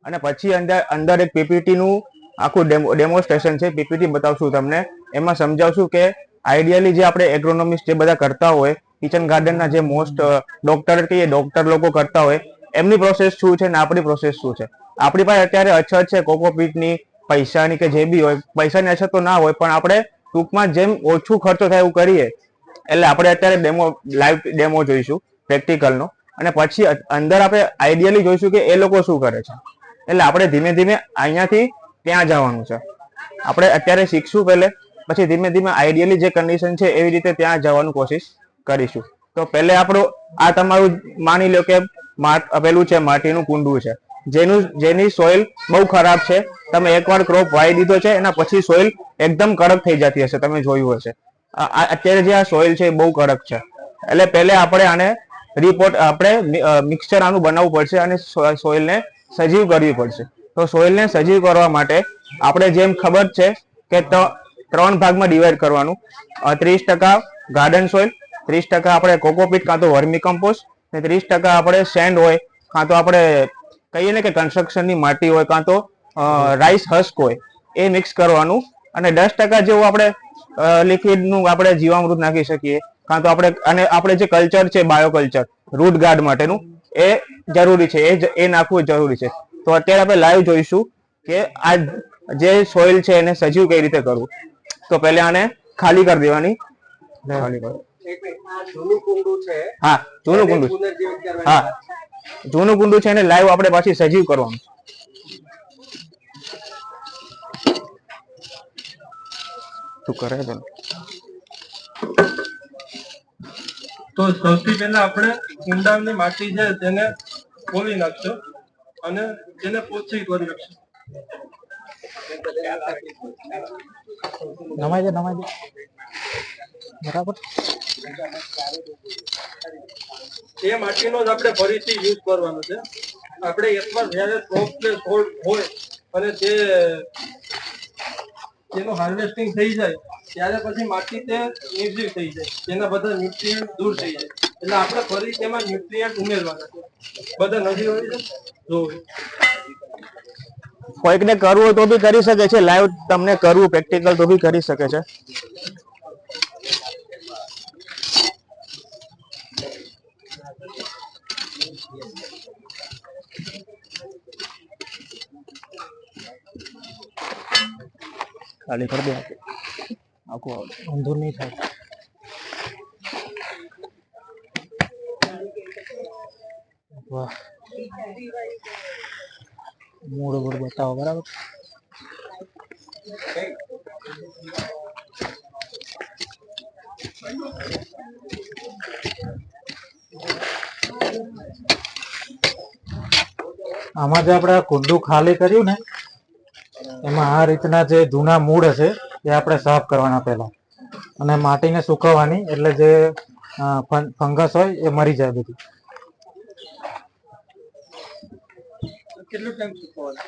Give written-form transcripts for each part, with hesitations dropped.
અને પછી અંદર એક પીપીટી નું આખું ડેમોન્સ્ટ્રેશન છે, પીપીટી બતાવશું તમને. એમાં સમજાવશું કે આઈડિયલી જે આપણે એગ્રોનોમિસ્ટ જે બધા કરતા હોય, કિચન ગાર્ડનના જે મોસ્ટ ડોક્ટર લોકો કરતા હોય, એમની પ્રોસેસ શું છે ને આપણી પ્રોસેસ શું છે. આપણી પાસે અત્યારે અછત છે કોકોપીટની, પૈસાની કે જે બી હોય. પૈસાની અછત તો ના હોય, પણ આપણે ટૂંકમાં જેમ ઓછું ખર્ચો થાય એવું કરીએ. એટલે આપણે અત્યારે લાઈવ ડેમો જોઈશું પ્રેક્ટિકલનો, અને પછી અંદર આપણે આઈડિયલી જોઈશું કે એ લોકો શું કરે છે. એટલે આપણે ધીમે ધીમે અહીંયાથી ત્યાં જવાનું છે. આપણે અત્યારે શીખશું પહેલે, પછી ધીમે ધીમે આઈડિયલી જે કન્ડિશન છે એવી રીતે ત્યાં જવાનું કોશિશ કરીશું. તો પહેલે આપણું આ તમારું માની લો કે પેલું છે માટીનું કુંડું છે, જેની સોઇલ બહુ ખરાબ છે. તમે એકવાર ક્રોપ વાવી દીધો છે, એના પછી સોઇલ એકદમ કડક થઈ જતી હશે, તમે જોયું હશે. અત્યારે જે આ સોઇલ છે એ બહુ કડક છે. એટલે પહેલે આપણે આને મિક્સચર આનું બનાવવું પડશે અને સોઇલને સજીવ કરવી પડશે. તો સોઇલને સજીવ કરવા માટે આપણે જેમ ખબર છે કે 3 ભાગમાં ડિવાઈડ કરવાનું. 30% ગાર્ડન સોઇલ, 30% આપણે કોકોપીટ કાં તો વર્મી કમ્પોસ્ટ, ને 30% આપણે સેન્ડ હોય, કાં તો આપણે કહીએ ને કે કન્સ્ટ્રક્શનની માટી હોય, કાં તો રાઈસ હસ્ક હોય, એ મિક્સ કરવાનું. અને 10% જેવું આપણે લિક્વિડનું આપણે જીવામૃત નાખી શકીએ, કાં તો આપણે જે કલ્ચર છે બાયોકલ્ચર રૂટ ગાર્ડ માટેનું, એ જરૂરી છે, એ નાખવું જરૂરી છે. તો અત્યારે આપણે લાઈવ જોઈશું કે આ જે સોઇલ છે એને સજીવ કઈ રીતે કરવું. તો પહેલે આને ખાલી કરી દેવાની. ખાલી કરો. જૂનું કુંડું છે. હા, જૂનું કુંડું. હા, જૂનું કુંડું છે એને લાઈવ આપણે પાછી સજીવ કરવાનું. શું કરે છે? તો સૌથી પહેલા આપણે કુંડાની માટી છે તેને ખોલી નાખશો અને તેને પોચી કરી નાખશો. નમાઈ દે બરાબર. એ માટીનો જ આપણે ફરીથી યુઝ કરવાનો છે. આપણે એકવાર જ્યારે ક્રોપ હોય અને તેનું હાર્વેસ્ટિંગ થઈ જાય ત્યારે પછી માટી તે નિર્જીવ થઈ જાય, તેના બધા ન્યુટ્રિયન્ટ દૂર થઈ જાય. એટલે આપણે ફરી તેમાં ન્યુટ્રિયન્ટ ઉમેરવાના છે. બધા નદી હોય છે જોવે. કોઈકને કરવું હોય તો બી કરી શકે છે, લાઈવ તમને કરવું પ્રેક્ટિકલ તો બી કરી શકે છે. ખાલી કરી દે આખું ઊંધું નહીં થાય. વાહ, મૂળ બતાવો બરાબર. આમાં જે આપણે કુંડું ખાલી કર્યું ને, એમાં આ રીતના જે જૂના મૂળ હશે એ આપણે સાફ કરવાના પહેલા, અને માટીને સુકવવાની, એટલે જે ફંગસ હોય એ મરી જાય બધી. કેટલો ટાઈમ સુકવવાનો?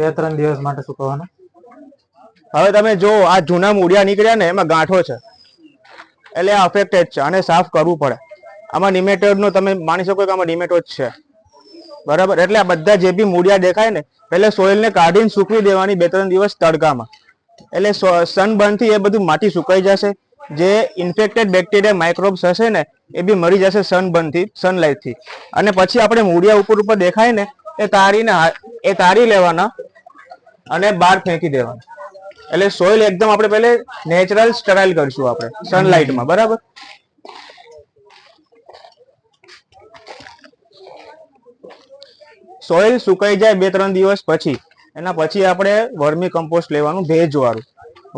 2-3 દિવસ માટે સુકવવાના. હવે તમે જો આ જૂના મૂળિયા નીકળ્યા ને, એમાં ગાંઠો છે, એટલે આ અફેક્ટેડ છે, આને સાફ કરવું પડે. આમાં નિમેટોડ નો તમે માની શકો કે આમાં નિમેટોડ છે, બરાબર. એટલે આ બધા જે બી મૂળિયા દેખાય ને, એટલે સોઇલને કાઢીને સૂકવી દેવાની 2-3 દિવસ તડકામાં. એટલે સનબર્ન થી એ બધું માટી સુકાઈ જશે. જે ઇન્ફેક્ટેડ બેક્ટેરિયા માઇક્રોબ્સ હશે ને, એ બી મરી જશે સનબર્ન થી, સનલાઇટ થી. અને પછી આપણે મૂળિયા ઉપર દેખાય ને, એ તારી લેવાના અને બહાર ફેંકી દેવાના. એટલે સોઇલ એકદમ આપણે પહેલે નેચરલ સ્ટરાઇલ કરીશું આપણે સનલાઇટમાં, બરાબર. સોઇલ સુકાઈ જાય 2-3 દિવસ પછી, એના પછી આપણે વર્મી કમ્પોસ્ટ લેવાનું, ભેજ વાળું.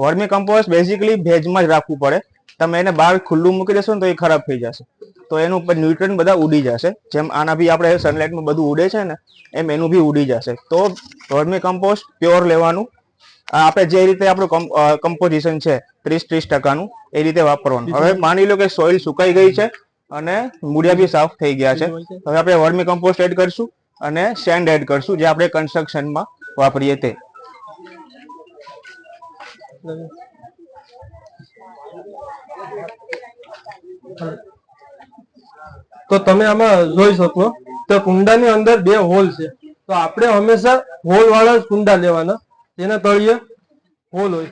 વર્મી કમ્પોસ્ટ બેઝિકલી ભેજમાં જ રાખવું પડે. તમે એને બહાર ખુલ્લું મૂકી દેશો ને તો એ ખરાબ થઈ જશે, તો એનું ન્યુટ્રન્ટ બધા ઉડી જશે. જેમ આના બી આપણે સનલાઇટમાં બધું ઉડે છે ને, એમ એનું બી ઉડી જશે. તો વર્મી કમ્પોસ્ટ પ્યોર લેવાનું. આપણે જે રીતે આપણું કમ્પોઝિશન છે 30-30%નું, એ રીતે વાપરવાનું. હવે માની લો કે સોઇલ સુકાઈ ગઈ છે અને મૂળિયા બી સાફ થઈ ગયા છે. હવે આપણે વર્મી કમ્પોસ્ટ એડ કરીશું અને સેન્ડ એડ કરશું, જે આપણે કન્સ્ટ્રક્શનમાં વાપરીએ તે. તો તમે આમાં જોઈ શકો તો કુંડાની અંદર 2 હોલ છે, તો આપણે હંમેશા હોલ વાળા જ કુંડા લેવાના, જેના તળિયે હોલ હોય.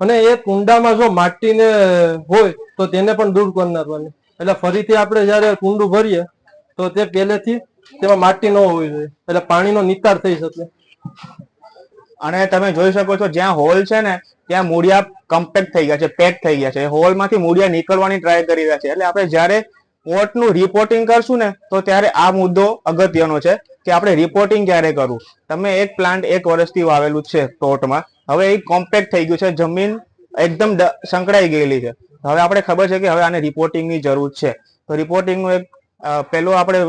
અને એ કુંડામાં જો માટીને હોય તો તેને પણ દૂર કરી નાખવાની. એટલે ફરીથી આપણે જયારે કુંડું ભરીએ તો તે પહેલેથી તેમાં માટી ન હોવી જોઈએ, એટલે પાણીનો નિતાર થઈ શકે. અને તમે જોઈ શકો છો જ્યાં હોલ છે ને ત્યાં મૂળિયા કમ્પેક્ટ થઈ ગયા છે, પેક થઈ ગયા છે. હોલ માંથી મૂળિયા નીકળવાની ટ્રાય કરી રહ્યા છે. એટલે આપણે જયારે પોટનું રિપોર્ટિંગ કરશું ને તો ત્યારે આ મુદ્દો અગત્યનો છે કે આપણે રિપોર્ટિંગ ક્યારે કરવું. તમે એક પ્લાન્ટ 1 વર્ષથી વાવેલું છે પ્લોટમાં, હવે એ કોમ્પેક્ટ થઈ ગયું છે, જમીન એકદમ સંકળાઈ ગયેલી છે. હવે આપણે ખબર છે કે હવે આને રિપોર્ટિંગની જરૂર છે. તો રિપોર્ટિંગનું એક પેલું આપણે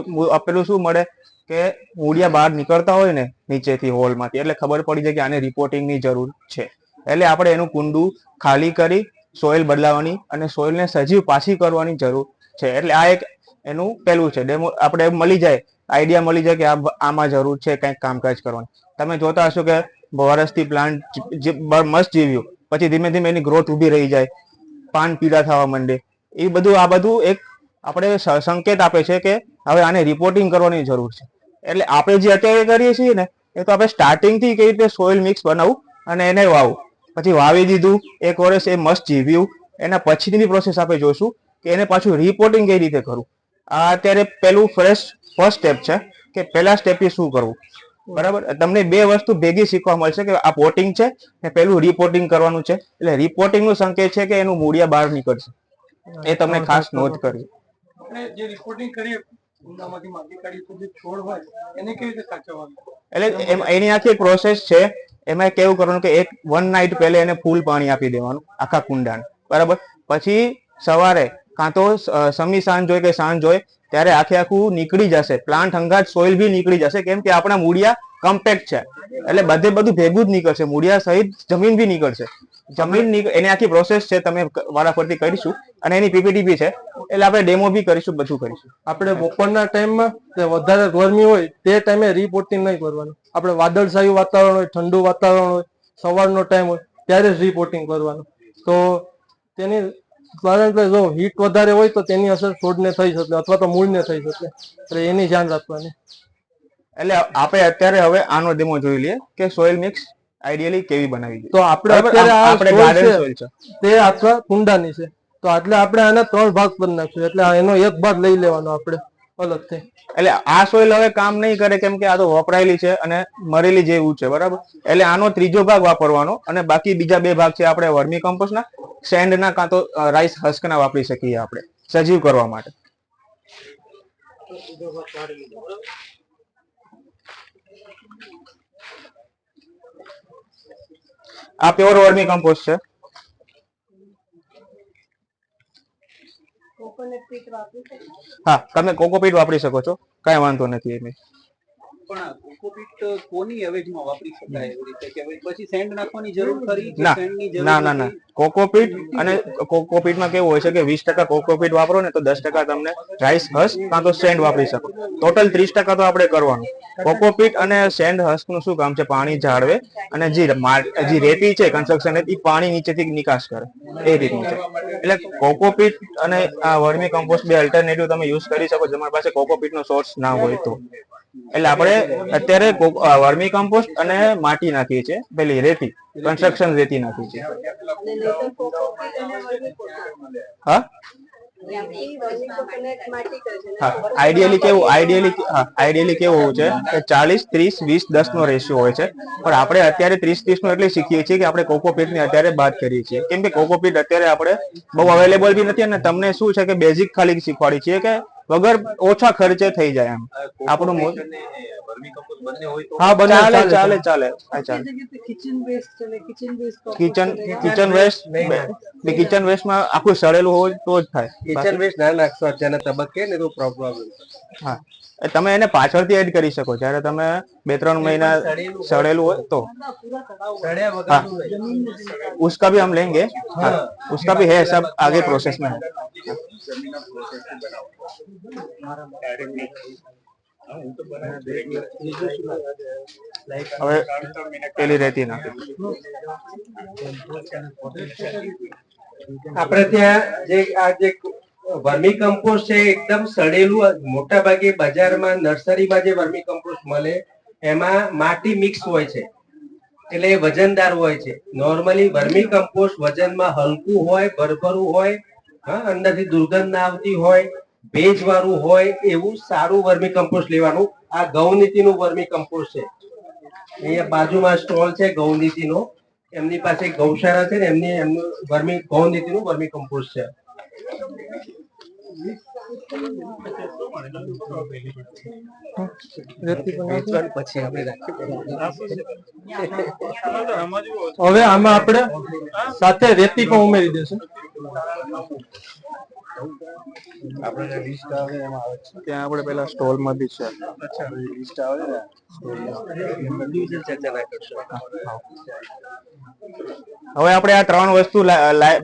પેલું શું મળે કે મૂળિયા બહાર નીકળતા હોય ને નીચેથી હોલમાંથી, એટલે ખબર પડી જાય કે આને રિપોર્ટિંગની જરૂર છે. એટલે આપણે એનું કુંડું ખાલી કરી સોઇલ બદલાવાની અને સોઇલને સજીવ પાછી કરવાની જરૂર છે. એટલે આ એક એનું પેલું છે. ડેમો આપણે મળી જાય, આઈડિયા મળી જાય કે આમાં જરૂર છે કંઈક કામકાજ કરવાની. તમે જોતા હશો કે વર્ષથી પ્લાન્ટ મસ્ત જીવ્યું, પછી ધીમે ધીમે એની ગ્રોથ ઊભી રહી જાય, પાન પીળા થવા માંડે. એ બધું આ બધું એક આપણે સંકેત આપે છે કે હવે આને રિપોર્ટિંગ કરવાની જરૂર છે. એટલે આપણે જે અત્યારે કરીએ છીએ ને એ તો આપણે સ્ટાર્ટિંગથી કઈ રીતે સોઇલ મિક્સ બનાવવું અને એને વાવવું, પછી વાવી દીધું 1 વર્ષ એ મસ્ત જીવ્યું, એના પછીની પ્રોસેસ આપણે જોઈશું કે એને પાછું રિપોર્ટિંગ કઈ રીતે કરવું. આ અત્યારે પેલું ફર્સ્ટ સ્ટેપ છે કે પહેલા સ્ટેપથી શું કરવું. બરાબર, તમને 2 વસ્તુ ભેગી શીખવા મળશે કે આ પોટિંગ છે ને પેલું રિપોર્ટિંગ કરવાનું છે. એટલે રિપોર્ટિંગ નું સંકેત છે કે એનું મૂળિયા બહાર નીકળશે. એ તમને ખાસ નોંધ કરવી. આપણે જે રિપોર્ટિંગ કરીએ કુંડામાંથી માટી કાઢી તો જે છોડ હોય એને કેવી રીતે સાચવવાનું? એટલે એની આખી પ્રોસેસ છે. એમાં કેવું કરવાનું કે 1 નાઇટ પહેલા એને ફૂલ પાણી આપી દેવાનું આખા કુંડાને. બરાબર, પછી સવારે કાં તો સમી સાંજ હોય કે સાંજ હોય ત્યારે આખું નીકળી જશે પ્લાન્ટ હંગાત, સોઇલ બી નીકળી જશે, કેમ કે આપણા મૂળિયા કમ્પેક્ટ છે. એટલે બધું ભેગું જ નીકળશે, મૂળિયા સહિત જમીન બી નીકળશે. એની આખી પ્રોસેસ છે, તમે વારાફરતી કરીશું અને એની પીપીટી બી છે. એટલે આપણે ડેમો બી કરીશું, બધું કરીશું. આપણે બપોરના ટાઈમમાં વધારે ગરમી હોય તે ટાઈમે રિપોર્ટિંગ નહીં કરવાનું. આપણે વાદળછાયું વાતાવરણ હોય, ઠંડુ વાતાવરણ હોય, સવારનો ટાઈમ હોય ત્યારે જ રિપોર્ટિંગ કરવાનું. તો તેની કારણ કે જો હીટ વધારે હોય તો તેની અસર છોડને થઈ શકે અથવા તો મૂળને થઈ શકે, એટલે એની ધ્યાન રાખવાની. એટલે આપણે અત્યારે હવે આનો ડેમો જોઈ લઈએ કે સોઇલ મિક્સ આઈડિયલી કેવી બનાવી. તો આપણે અત્યારે ગાર્ડન સોઇલ છે તે આખા કુંડાની છે, તો એટલે આપણે આને 3 ભાગ કરી નાખશું. એટલે એનો એક ભાગ લઈ લેવાનો આપણે અલગથી. એટલે આ સોઇલ હવે કામ નહીં કરે, કેમ કે આ તો વપરાયેલી છે અને મરેલી જેવું છે. બરાબર, એટલે આનો 3જો ભાગ વાપરવાનો અને બાકી બીજા 2 ભાગ છે આપણે વર્મી કમ્પોસ્ટના, સેન્ડના કાં તો રાઈસ હસ્કના વાપરી શકીએ આપણે સજીવ કરવા માટે. આ પ્યોર વર્મી કમ્પોસ્ટ છે. હા, તમે કોકોપીટ વાપરી શકો છો, કઈ વાંધો નથી. એમાં પણ કોકોપીટ કોની અવેજમાં વાપરી શકાય એવી રીતે કે પછી સેન્ડ નાખવાની જરૂર ખરી કે સેન્ડની જરૂર ના કોકોપીટ અને કોકોપીટમાં કેવું હોય છે કે 20% કોકોપીટ વાપરો ને તો 10% તમને રાઈસ હસ્ક કાં તો સેન્ડ વાપરી શકો. ટોટલ 30% તો આપણે કરવાનું. કોકોપીટ અને સેન્ડ હસ્ક નું શું કામ છે? પાણી જાળવે અને જે રેતી છે કન્સ્ટ્રક્શન એ પાણી નીચેથી નિકાસ કરે, એ રીતનું છે. એટલે કોકોપીટ અને આ વર્મી કમ્પોસ્ટ 2 અલ્ટરનેટિવ તમે યુઝ કરી શકો તમારી પાસે કોકોપીટ નો સોર્સ ના હોય તો. એટલે આપણે અત્યારે વર્મી કમ્પોસ્ટ અને માટી નાખીએ છીએ, પેલી રેતી, કન્સ્ટ્રક્શન રેતી નાખી છે. હા, આઈડિયલી કેવું છે કે 40-30-20-10 નો રેશિયો હોય છે. પણ આપણે અત્યારે 30-30 નો એટલે શીખીએ છીએ કે આપણે કોકોપીટ ને અત્યારે બાદ કરીએ છીએ, કેમ કે કોકોપીટ અત્યારે આપણે બહુ અવેલેબલ બી નથી. અને તમને શું છે કે બેઝિક ખાલી શીખવાડી છીએ કે વગર ઓછા ખર્ચે થઈ જાય એમ આપણું. હા, ચાલે. કિચન વેસ્ટમાં આખું સડેલું હોય તો જ થાય. કિચન વેસ્ટ ના નાખશો અત્યારના તબક્કે ને તો પ્રોબ્લેમ. હા, તમે એને પાછળથી એડ કરી શકો જ્યારે તમે 2-3 મહિના સડેલું હોય તો. हाँ, उसका भी हम लेंगे. हाँ, उसका भी है, सब आगे प्रोसेस में है. હવે પેલી રહેતી નાખી. આપણે ત્યાં જે આ જે વર્મી કમ્પોસ્ટ છે એકદમ સડેલું. મોટા ભાગે બજારમાં નર્સરીમાં જે વર્મી કમ્પોસ્ટ મળે એમાં માટી મિક્સ હોય છે, એટલે એ વજનદાર હોય છે. નોર્મલી વર્મી કમ્પોસ્ટ વજનમાં હલકું હોય, ભરભરું હોય, હા, અંદરથી દુર્ગંધ ના આવતી હોય, ભેજ વાળું હોય, એવું સારું વર્મી કમ્પોસ્ટ લેવાનું. આ ગૌનીતિનું વર્મી કમ્પોસ્ટ છે. અહીંયા બાજુમાં સ્ટોલ છે ગૌનીતિનો, એમની પાસે ગૌશાળા છે ને, એમનું ગૌનીતિનું વર્મી કમ્પોસ્ટ છે. પછી આપણે હવે આમાં આપણે સાથે રેતી પણ ઉમેરી દેશું. આપણે લિસ્ટ આવે એમાં આવે છે ત્યાં આપણે પેલા સ્ટોલ માં બી છે. અચ્છા, લિસ્ટ આવે ને હવે આપણે આ ત્રણ વસ્તુ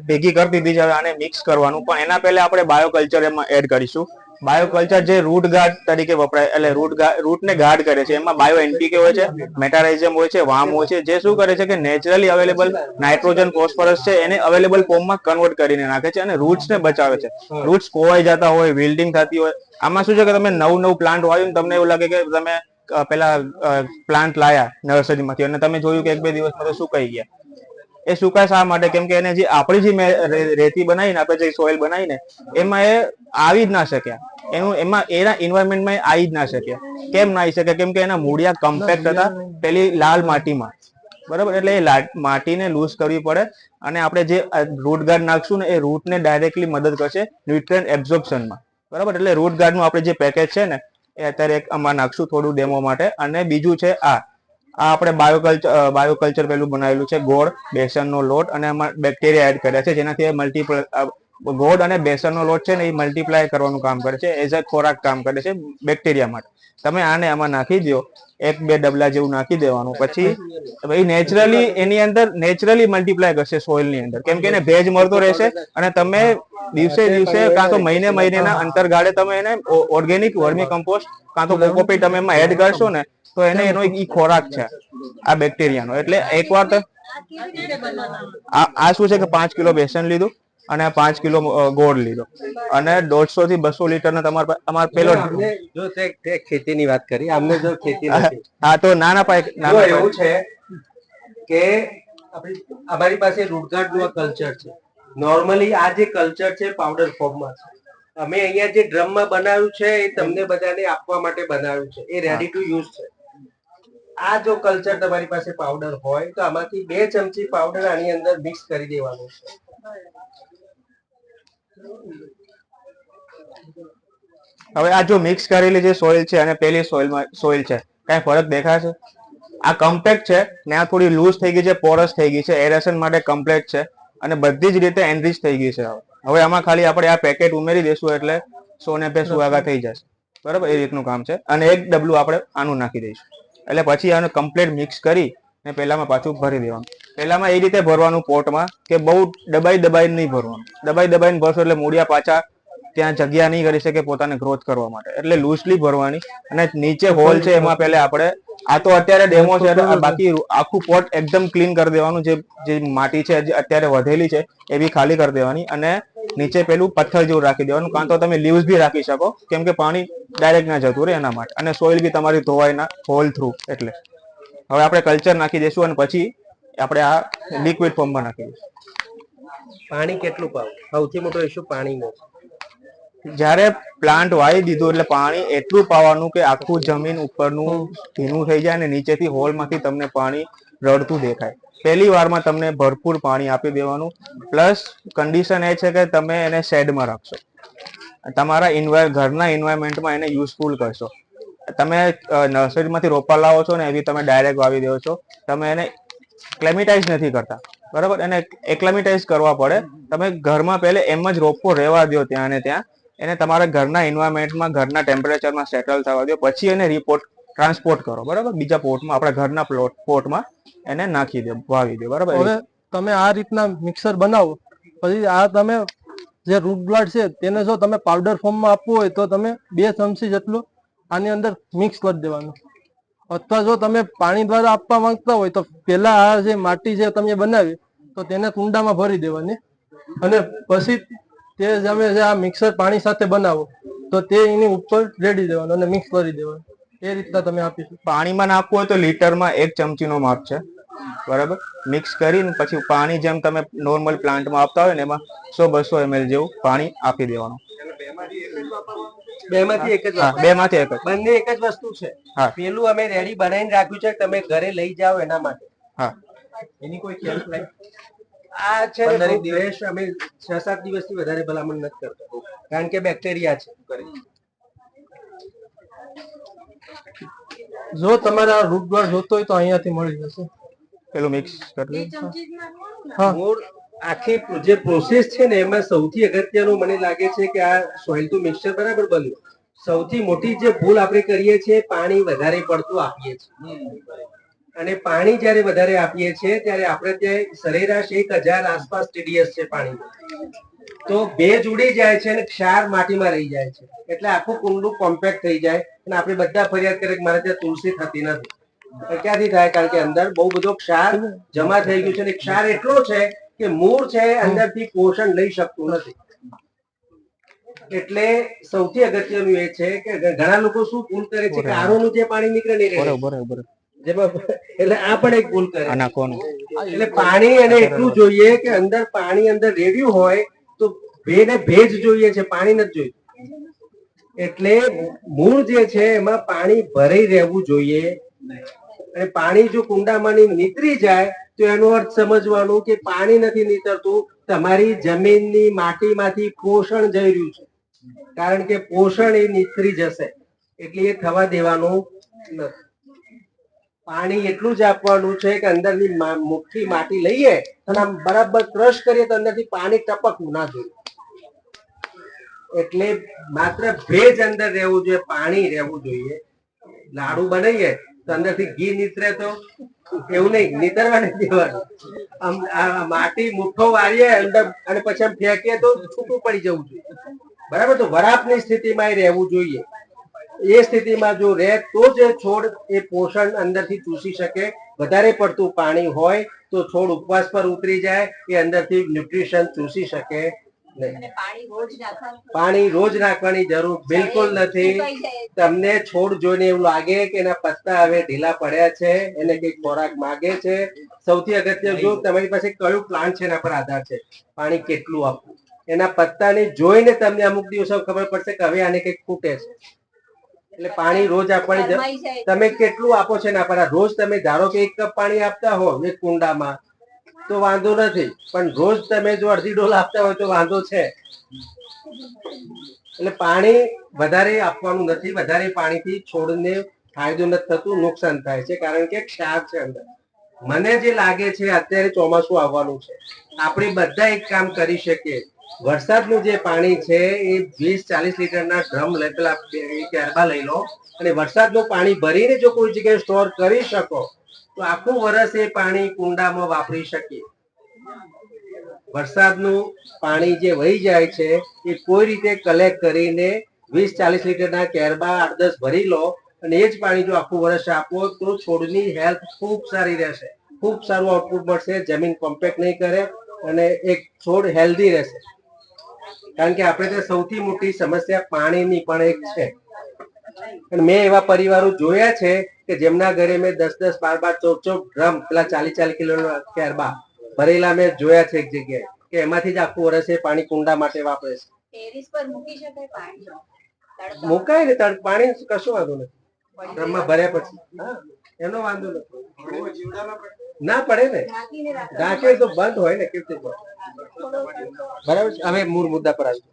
ભેગી કરી દીધી છે. હવે આને મિક્સ કરવાનું, પણ એના પહેલા આપણે બાયોકલ્ચર એમાં એડ કરીશું. બાયોકલ્ચર જે રૂટ ગાર્ડ તરીકે વપરાય, એટલે રૂટને ગાર્ડ કરે છે. એમાં બાયો એનપીકે હોય છે, મેટારાઇઝમ હોય છે, વામ હોય છે, જે શું કરે છે કે નેચરલી અવેલેબલ નાઇટ્રોજન, ફોસ્ફરસ છે એને અવેલેબલ ફોર્મમાં કન્વર્ટ કરીને નાખે છે અને રૂટ્સને બચાવે છે. રૂટ્સ કોવાઈ જતા હોય, વિલ્ડિંગ થતી હોય, આમાં શું છે કે તમે નવું પ્લાન્ટ વાવ્યું ને તમને એવું લાગે કે તમે પેલા પ્લાન્ટ લાયા નર્સરીમાંથી અને તમે જોયું કે 1-2 દિવસમાં તો સુકાઈ ગયા. એ સુકાય શા માટે? કેમ કે એને જે આપણી જે રેતી બનાવીને, આપણે જે સોઇલ બનાવીને એમાં એ આવી જ ના શક્યા. એના એન્વાયરમેન્ટમાં આવી જ ના શક્યા. કેમ ના આવી શક્યા? કેમ કે એના મૂળિયા કમ્પેક્ટ હતા પેલી લાલ માટીમાં, બરાબર. એટલે એ માટીને લૂઝ કરવી પડે અને આપણે જે રૂટ ગાર્ડ નાખશું ને એ રૂટને ડાયરેક્ટલી મદદ કરશે ન્યુટ્રિયન્ટ એબ્ઝોર્પ્શનમાં, બરાબર. એટલે રૂટ ગાર્ડનું આપણે જે પેકેજ છે ને એ અત્યારે આમાં નાખશું થોડું ડેમો માટે. અને બીજું છે આ આપણે બાયોકલ્ચર પેલું બનાવેલું છે, ગોળ, બેસનનો લોટ અને એમાં બેક્ટેરિયા એડ કર્યા છે, જેનાથી ગોળ અને બેસનનો લોટ છે ને એ મલ્ટીપ્લાય કરવાનું કામ કરે છે, એઝ અ ખોરાક કામ કરે છે બેક્ટેરિયા માટે. તમે આને આમાં નાખી દો, 1-2 ડબલા જેવું નાખી દેવાનું. પછી નેચરલી એની અંદર નેચરલી મલ્ટીપ્લાય કરશે સોઇલ ની અંદર, કેમ કે એને ભેજ મળતો રહેશે અને તમે દિવસે કાં તો મહિનેના અંતરગાળે તમે એને ઓર્ગેનિક વર્મી કમ્પોસ્ટ કાં તો કોકોપીટ તમે એમાં એડ કરશો ને તો એને એનો ઈ ખોરાક છે આ બેક્ટેરિયાનો. એટલે એકવાર આ શું છે કે 5 કિલો બેસન લીધું અને 5 કિલો ગોળ લીધો અને 150 થી 200 લીટર નો તમારે પેલો જો ખેતીની વાત કરી, અમને જો ખેતી નથી. હા, તો નાના પાયે એવું છે કે અમારી પાસે રૂટગાર્ડ નું કલ્ચર છે. નોર્મલી આ જે કલ્ચર છે પાવડર ફોર્મમાં છે. અમે અહીંયા જે ડ્રમમાં બનાવ્યું છે એ તમને બધાને આપવા માટે બનાવ્યું છે. એ રેડી ટુ યુઝ છે. આ જો કલ્ચર તમારી પાસે પાવડર હોય તો આમાંથી 2 ચમચી પાવડર આની અંદર મિક્સ કરી દેવાનું છે. હવે આ જો મિક્સ કરેલી જે સોઇલ છે અને પેલી સોઇલ છે, કઈ ફરક દેખાય છે? આ કમ્પેક્ટ છે ને આ થોડી લૂઝ થઈ ગઈ છે, પોરસ થઈ ગઈ છે, એરેશન માટે કમ્પ્લીટ છે અને બધી જ રીતે એનરીચ થઈ ગઈ છે. હવે આમાં ખાલી આપણે આ પેકેટ ઉમેરી દેશું એટલે 100 ને 2 સુવાગા થઈ જશે, બરાબર. એ રીતનું કામ છે. અને 1 ડબલું આપણે આનું નાખી દઈશું. એટલે પછી આને કમ્પ્લીટ મિક્સ કરી ને પેલામાં પાછું ભરી દેવાનું. પેલામાં એ રીતે ભરવાનું પોટમાં કે બહુ દબાઈને નહીં ભરવાનું. દબાઈને ભરશો એટલે મૂળિયા પાછા ત્યાં જગ્યા નહીં કરી શકે પોતાને ગ્રોથ કરવા માટે. એટલે લૂઝલી ભરવાની. અને નીચે હોલ છે એમાં પહેલા આપણે આ તો અત્યારે ડેમો છે, બાકી આખું પોટ એકદમ ક્લીન કરી દેવાનું. જે માટી છે અત્યારે વધેલી છે એ બી ખાલી કરી દેવાની અને નીચે પેલું પથ્થર જેવું રાખી દેવાનું. કાં તો તમે લીવ્સ બી રાખી શકો, કેમ કે પાણી ડાયરેક્ટ ના જતું રહે એના માટે. અને સોઇલ બી તમારી ધોવાય ના હોલ થ્રુ. એટલે હવે આપણે કલ્ચર નાખી દઈશું અને પછી આપણે આ લિક્વિડ ફોર્મમાં નાખી દઈશું. પાણી કેટલું પાવું? સૌથી મોટો ઇશ્યુ પાણીનો છે. જ્યારે પ્લાન્ટ વાવી દીધું એટલે પાણી એટલું પાવાનું કે આખું જમીન ઉપરનું ભીનું થઈ જાય અને નીચેથી હોલમાંથી તમને પાણી રડતું દેખાય. પહેલી વારમાં તમને ભરપૂર પાણી આપી દેવાનું. પ્લસ કન્ડિશન એ છે કે તમે એને શેડમાં રાખશો, તમારા ઘરના એન્વાયરમેન્ટમાં એને યુઝફુલ કરશો. તમે નર્સરીમાંથી રોપા લાવો છો ને એવી તમે ડાયરેક્ટ વાવી દો છો. તમે એને ક્લેમિટાઇઝ નથી કરતા, બરાબર. એને એક્લેમિટાઇઝ કરવા પડે. તમે ઘરમાં પહેલે એમ જ રોપો રહેવા દો ત્યાં ને ત્યાં. એને તમારા ઘરના એન્વાયરમેન્ટમાં, ઘરના ટેમ્પરેચરમાં સેટલ થવા દો. પછી એને ટ્રાન્સપોર્ટ કરો, બરાબર. બીજા પોટમાં, આપણા ઘરના પોટમાં એને નાખી દો, વાવી દો, બરાબર. હવે તમે આ રીતના મિક્સર બનાવો, પછી આ તમે જે રૂટ ગાર્ડ છે તેને જો તમે પાવડર ફોર્મમાં આપવું હોય તો તમે 2 ચમચી જેટલું આની અંદર મિક્સ કરી દેવાનું. અથવા જો તમે પાણી દ્વારા આપવા માંગતા હોય તો પેલા આ જે માટી જે તમે બનાવી તો તેને કુંડામાં ભરી દેવાની અને પછી તે તમે જે આ મિક્સર પાણી સાથે બનાવો તો તે એની ઉપર રેડી દેવાનું અને મિક્સ કરી દેવાનું. એ રીતના તમે આપી શકો. પાણીમાં નાખવું હોય તો લીટરમાં 1 ચમચીનો માપ છે, બરાબર. મિક્સ કરીને પછી પાણી જેમ તમે નોર્મલ પ્લાન્ટમાં આપતા હોય ને એમાં 100-200 ml જેવું પાણી આપી દેવાનું. બેમાંથી એક જ હા, વસ્તુ. બેમાંથી એક જ. બંને એક જ વસ્તુ છે. હા. પેલું અમે રેડી બનાવીને રાખ્યું છે, તમે ઘરે લઈ જાઓ એના માટે. હા. એની કોઈ shelf life? આ છે ને બહુ fresh, અમે 6-7 દિવસથી વધારે ભલામણ નથી કરતા, કારણ કે બેક્ટેરિયા છે. જો તમારે આ રૂટ બોર જોતો હોય તો અહીંયાથી મળી જશે. પેલું મિક્સ કરી હા, મૂળ આખી જે પ્રોસેસ છે ને એમાં સૌથી અગત્યનું મને લાગે છે કે આ સોઇલ ટુ મિક્સચર બરાબર બન્યું. સૌથી મોટી જે ભૂલ આપણે કરીએ છીએ, પાણી વધારે પડતું આપીએ છીએ. અને પાણી જ્યારે વધારે આપીએ છીએ ત્યારે આપણે ત્યાં સરેરાશ 1000 આસપાસ TDS છે પાણી. તો ભેજ ઉડી જાય છે અને ક્ષાર માટીમાં રહી જાય છે, એટલે આખું કુંડું કોમ્પેક્ટ થઈ જાય અને આપણે બધા ફરિયાદ કરીએ કે મારે ત્યાં તુલસી થતી નથી. ક્યાંથી થાય? કારણ કે અંદર બહુ બધો ક્ષાર જમા થઈ ગયું છે અને ક્ષાર એટલો છે કે મૂળ છે અંદરથી પોષણ લઈ શકતું નથી. એટલે સૌથી અગત્યનું એ છે કે ઘણા લોકો શું ભૂલ કરે છે કે આરોનું જે પાણી નીકળે ને બરોબર. જેમાં એટલે આ પણ એક ભૂલ કરે. આ નાખવાનું. એટલે પાણી એને એટલું જોઈએ કે અંદર પાણી અંદર રેડ્યું હોય તો ભેજ જોઈએ છે, પાણી નથી જોઈતું. એટલે મૂળ જે છે એમાં પાણી ભરાઈ રહેવું જોઈએ. અને પાણી જો કુંડામાં નીતરી જાય તો એનો અર્થ સમજવાનું કે પાણી નથી નીતરતું, તમારી જમીનની માટીમાંથી પોષણ જઈ રહ્યું છે. કારણ કે પોષણ એ નીતરી જશે, એટલે એ થવા દેવાનું નથી. પાણી એટલું જ આપવાનું છે કે અંદરની મુઠ્ઠી માટી લઈએ અને આમ બરાબર ક્રશ કરીએ તો અંદરથી પાણી ટપકવું ના જોઈએ. એટલે માત્ર ભેજ અંદર રહેવું જોઈએ, પાણી રહેવું જોઈએ. લાડુ બનાવીએ તો અંદરથી ઘી નીતરે તો એવું નહીં, નીતરવા નથી દેવાનું. આમ આ માટી મુઠ્ઠો વાળીએ અંદર અને પછી આમ ફેંકીએ તો છૂટું પડી જવું જોઈએ, બરાબર. તો વરાપની સ્થિતિમાં રહેવું જોઈએ. એ સ્થિતિમાં જો રહે તો જ છોડ એ પોષણ અંદરથી ચૂસી શકે. વધારે પડતું પાણી હોય તો છોડ ઉપવાસ પર ઉતરી જાય, એ અંદરથી ન્યુટ્રિશન ચૂસી શકે નહીં. પાણી રોજ નાખવાની જરૂર બિલકુલ નથી. તમને છોડ જોઈને એવું લાગે કે એના પત્તા હવે ઢીલા પડ્યા છે, એને કઈક ખોરાક માંગે છે. સૌથી અગત્ય જો તમારી પાસે કયું પ્લાન્ટ છે એના પર આધાર છે પાણી કેટલું આપવું. એના પત્તાને જોઈને તમને અમુક દિવસો ખબર પડશે કે હવે આને કઈક ખૂટે છે. એટલે પાણી રોજ આપવાની, તમે કેટલું આપો છો એના પર. રોજ તમે ધારો કે 1 કપ પાણી આપતા હો એક કુંડામાં તો વાંધો નથી, પણ રોજ તમે જો અડધી ડોલ આપતા હોય તો વાંધો છે. એટલે પાણી વધારે આપવાનું નથી. વધારે પાણીથી છોડને ફાયદો નથી થતો, નુકસાન થાય છે, કારણ કે ક્ષાર છે અંદર. મને જે લાગે છે અત્યારે ચોમાસું આવવાનું છે, આપણે બધા એક કામ કરી શકીએ. વરસાદનું જે પાણી છે એ 20-40 લીટરના ડ્રમ પેલા કેરબા લઈ લો અને વરસાદનું પાણી ભરીને જો કોઈ જગ્યાએ સ્ટોર કરી શકો તો આખું વર્ષ એ પાણી કુંડામાં વાપરી શકીએ. વરસાદનું પાણી જે વહી જાય છે એ કોઈ રીતે કલેક્ટ કરીને 20-40 લીટરના કેરબા 8-10 ભરી લો અને એ જ પાણી જો આખું વર્ષ આપો તો છોડની હેલ્થ ખૂબ સારી રહેશે, ખૂબ સારું આઉટપુટ મળશે. જમીન કોમ્પેક્ટ નહીં કરે અને એક છોડ હેલ્ધી રહેશે. કારણ કે આપણે ત્યાં સૌથી મોટી સમસ્યા પાણીની પણ એક છે. અને મેં એવા પરિવારો જોયા છે કે જેમના ઘરે મેં 10-10, 12-12, 14 ડ્રમ પેલા 40-40 કિલોના કેરબા ભરેલા મેં જોયા છે એક જગ્યાએ, કે એમાંથી જ આખું વર્ષ એ પાણી કુંડા માટે વાપરે છે. ટેરેસ પર મૂકી શકાય પાણી? મુકાય ને પાણી કશું વાંધો નથી. ડ્રમમાં ભર્યા પછી એનો વાંધો નથી, ના પડે ને. ઢાંકે તો બંધ હોય ને, કેવી રીતે? બરાબર છે. હવે મૂળ મુદ્દા પર આવી.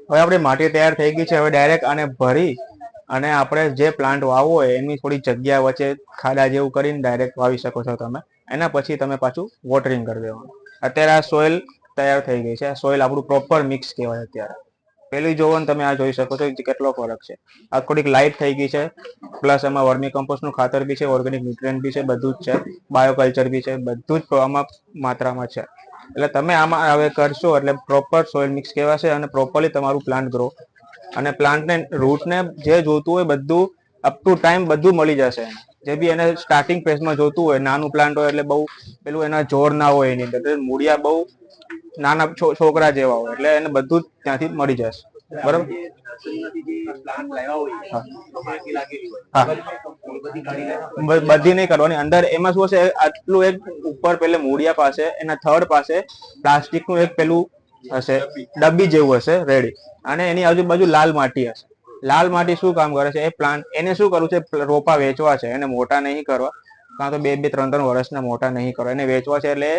હવે આપણી માટી તૈયાર થઈ ગઈ છે. હવે ડાયરેક્ટ આને ભરી અને આપણે જે પ્લાન્ટ વાવવો હોય એની થોડી જગ્યા વચ્ચે ખાડા જેવું કરીને ડાયરેક્ટ વાવી શકો છો તમે. એના પછી તમે પાછું વોટરિંગ કરી દેવાનું. અત્યારે આ સોઇલ તૈયાર થઈ ગઈ છે. આ સોઇલ આપણું પ્રોપર મિક્સ કહેવાય. અત્યારે પેલી જોવો ને તમે આ જોઈ શકો છો કેટલો ફરક છે. આ થોડીક લાઇટ થઈ ગઈ છે, પ્લસ એમાં વર્મી કમ્પોસ્ટનું ખાતર બી છે, ઓર્ગેનિક ન્યુટ્રિયન્ટ બી છે, બધું જ છે, બાયોકલ્ચર બી છે, બધું જ આમાં માત્રામાં છે. એટલે તમે આમાં હવે કરશો એટલે પ્રોપર સોઇલ મિક્સ કહેવાશે અને પ્રોપરલી તમારું પ્લાન્ટ ગ્રો અને પ્લાન્ટને રૂટને જે જોતું હોય બધું અપ ટુ ટાઈમ બધું મળી જશે. જે બી એને સ્ટાર્ટિંગ ફેઝમાં જોતું હોય, નાનું પ્લાન્ટ હોય એટલે બહુ પેલું એના જોર ના હોય એની અંદર, મૂળિયા બહુ નાના છોકરા જેવા હોય, એટલે એને બધું જ ત્યાંથી મળી જશે. બરાબર. બધી નહીં કરવાની. અંદર એમાં શું હશે, આટલું એક ઉપર પેલે મૂળિયા પાસે એના થડ પાસે પ્લાસ્ટિકનું એક પેલું હશે, ડબ્બી જેવું હશે રેડી, અને એની આજુબાજુ લાલ માટી હશે. લાલ માટી શું કામ કરે છે? એ પ્લાન્ટ એને શું કરવું છે? રોપા વેચવા છે, એને મોટા નહીં કરવા, કાં તો 2-3 વર્ષના મોટા નહીં કરવા, એને વેચવા છે. એટલે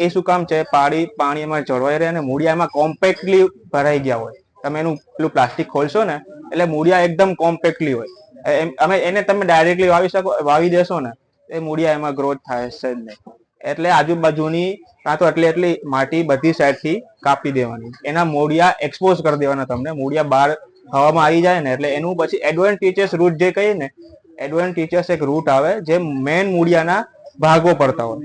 એ શું કામ છે? પાણી એમાં જળવાઈ રહે અને મૂળિયા એમાં કોમ્પેક્ટલી ભરાઈ ગયા હોય. તમે એનું પેલું પ્લાસ્ટિક ખોલશો ને એટલે મૂળિયા એકદમ કોમ્પેક્ટલી હોય. અમે એને તમે ડાયરેક્ટલી વાવી દેશો ને, એ મૂળિયા એમાં ગ્રોથ થાય છે જ નહીં. એટલે આજુબાજુની કાં તો એટલી માટી બધી સાઈડથી કાપી દેવાની, એના મૂળિયા એક્સપોઝ કરી દેવાના. તમને મૂળિયા બહાર હવામાં આવી જાય ને એટલે એનું પછી એડવેન્ટિચિયસ રૂટ જે કહીએ ને, એડવેન્ટિચિયસ એક રૂટ આવે જે મેન મૂળિયાના ભાગો પડતા હોય,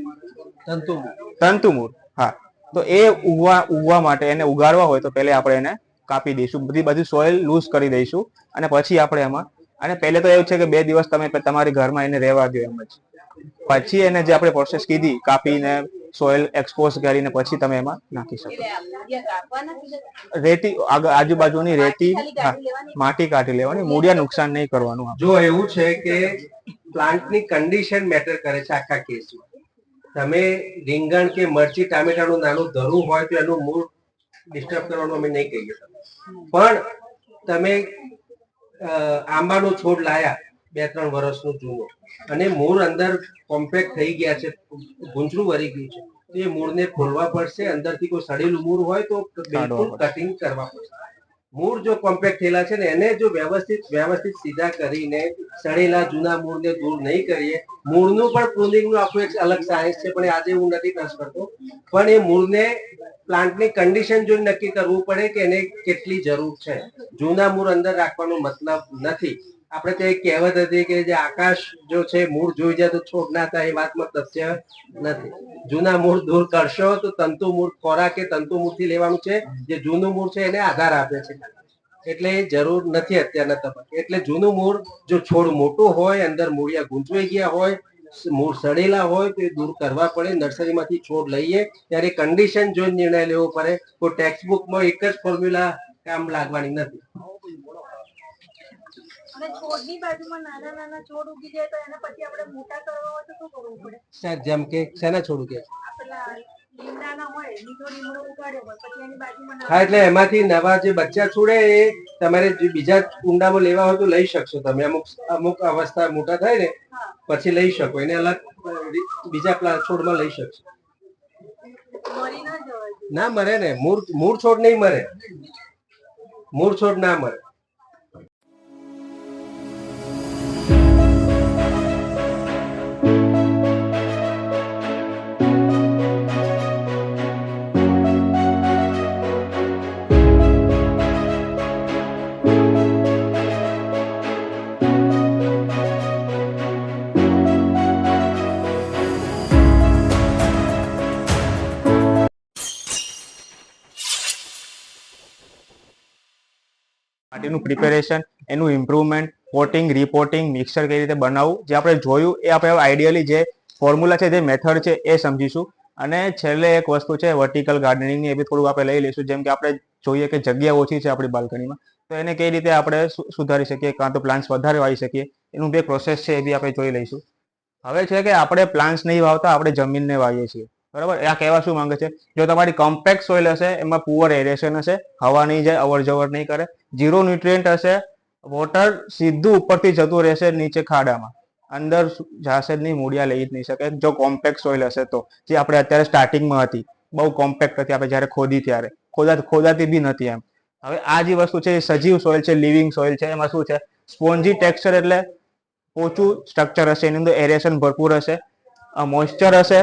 તંતુમૂળ. હા, તો એ ઉગવા માટે એને ઉગાડવા હોય તો પહેલે આપણે એને કાપી દઈશું, બધી સોઇલ લૂઝ કરી દઈશું, અને પછી આપણે એમાં, અને પહેલે તો એવું છે કે 2 દિવસ તમે તમારી ઘરમાં એને રહેવા દો એમ જ. પછી એને જે આપણે પ્રોસેસ કીધી, કાપીને સોઇલ એક્સપોઝ કરીને પછી તમે એમાં નાખી શકો. રેતી આજુબાજુની રેતી, માટી કાઢી લેવાની, મૂળિયા નુકસાન નહીં કરવાનું. જો એવું છે કે પ્લાન્ટની કન્ડિશન મેટર કરે છે આખા કેસમાં. તમે રીંગણ કે મરચી ટામેટાનું નાનું ધરું હોય તો એનું મૂળ ડિસ્ટર્બ કરવાનું અમે નહીં કહીએ, પણ તમે આંબાનો છોડ લાયા 2-3 વર્ષનું જૂનું અને મૂળ અંદર કોમ્પેક્ટ થઈ ગયા છે, ગુંચરું વળી ગયું છે, તો એ મૂળને ખોલવા પડશે. અંદરથી કોઈ સડેલું મૂળ હોય તો બિલકુલ કટિંગ કરવા પડશે. મૂળ જો કોમ્પેક્ટ થયેલા છે ને એને જો વ્યવસ્થિત સીધા કરીને સડેલા જૂના મૂળને દૂર નહીં કરીએ, મૂળનું પણ પ્રુનિંગનું આખું એક અલગ સાયન્સ છે, પણ આજે હું નથી ટચ કરતો. પણ એ મૂળને પ્લાન્ટની કન્ડિશન જોઈને નક્કી કરવું પડે કે એને કેટલી જરૂર છે. જૂના મૂળ અંદર રાખવાનો મતલબ નથી. આપણે તો એક કહેવત હતી કે જે આકાશ જો છે મૂળ જોઈ જાય તો છોડ ના થાય, એ વાતમાં તથ્ય નથી. જૂના મૂળ દૂર કરશો તો તંતુ મૂળ ખોરાક કે તંતુ મૂળ થી લેવાનું છે, જે જૂનું મૂળ છે એને આધાર આપે છે, એટલે જરૂર નથી અત્યારના તબક્કે. એટલે જૂનું મૂળ જો છોડ મોટું હોય, અંદર મૂળિયા ગૂંચવાઈ ગયા હોય, મૂળ સડેલા હોય તો એ દૂર કરવા પડે. નર્સરીમાંથી છોડ લઈએ ત્યારે કન્ડિશન જોઈને નિર્ણય લેવો પડે. કોઈ ટેક્સ્ટ બુકમાં એક જ ફોર્મ્યુલા કામ લાગવાની નથી. અને છોડની બાજુમાં નાના નાના છોડ ઉગી જાય તો એને પછી આપણે મોટા કરવા હોય તો શું કરવું પડે? જેમ કે શેના છોડ ઉગે? હા, એટલે એમાંથી નવા જે બચ્ચા છોડે એ તમારે બીજા ઊંડામાં લેવા હોય તો લઈ શકશો તમે. અમુક અવસ્થા મોટા થાય ને પછી લઈ શકો, એને અલગ બીજા છોડમાં લઈ શકશો. ના મરે ને, મૂળ છોડ નહીં મરે, મૂળ છોડ ના મરે. માટીનું પ્રિપેરેશન, એનું ઇમ્પ્રુવમેન્ટ, પોટિંગ, રિપોર્ટિંગ, મિક્સર કઈ રીતે બનાવવું, જે આપણે જોયું એ આપણે આઈડિયલી જે ફોર્મ્યુલા છે, જે મેથડ છે એ સમજીશું. અને છેલ્લે એક વસ્તુ છે વર્ટિકલ ગાર્ડનિંગની, એ બી થોડું આપણે લઈ લઈશું. જેમ કે આપણે જોઈએ કે જગ્યા ઓછી છે આપણી બાલ્કનીમાં, તો એને કઈ રીતે આપણે સુધારી શકીએ, કાં તો પ્લાન્ટ્સ વધારે વાવી શકીએ, એનું બે પ્રોસેસ છે એ બી આપણે જોઈ લઈશું. હવે છે કે આપણે પ્લાન્ટ્સ નહીં વાવતા, આપણે જમીનને વાવીએ છીએ, બરાબર. આ કહેવા શું માંગે છે? જો તમારી કોમ્પેક્ટ સોઇલ હશે, એમાં પુઅર એરેશન હશે, હવા નહીં જાય, અવર જવર નહીં કરે, 0 ન્યુટ્રિયન્ટ હશે, વોટર સીધું ઉપરથી જતું રહેશે નીચે ખાડામાં, અંદર જશે જ નહીં, મૂળિયા લઈ જ નહીં શકે. જો કોમ્પેક્ટ સોઇલ હશે તો, જે આપણે અત્યારે સ્ટાર્ટિંગમાં હતી, બહુ કોમ્પેક્ટ હતી, આપણે જ્યારે ખોદી ત્યારે ખોદાતી બી નથી એમ. હવે આ જે વસ્તુ છે એ સજીવ સોઇલ છે, લિવિંગ સોઇલ છે. એમાં શું છે? સ્પોન્જી ટેક્સચર, એટલે ઓછું સ્ટ્રક્ચર હશે, એની અંદર એરેશન ભરપૂર હશે, મોઇસ્ચર હશે,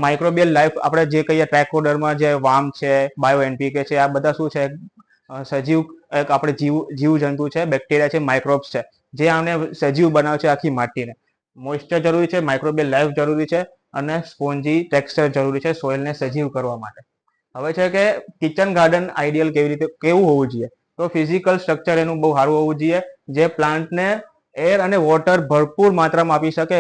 માઇક્રોબિયલ લાઈફ, આપણે જે કહીએ ટ્રાયકોડર્મા, જે વામ છે, બાયો એનપીકે છે, આ બધા શું છે? સજીવ એક આપણે જીવ જંતુ છે, બેક્ટેરિયા છે, માઇક્રોબ્સ છે, જે આને સજીવ બનાવે છે આખી માટીને. મોઇસ્ચર જરૂરી છે, માઇક્રોબિયલ લાઈફ જરૂરી છે, અને સ્પોન્જી ટેક્સચર જરૂરી છે સોઇલને સજીવ કરવા માટે. હવે છે કે કિચન ગાર્ડન આઈડિયલ કેવું હોવું જોઈએ? તો ફિઝિકલ સ્ટ્રક્ચર એનું બહુ સારું હોવું જોઈએ, જે પ્લાન્ટને એર અને વોટર ભરપૂર માત્રામાં આપી શકે,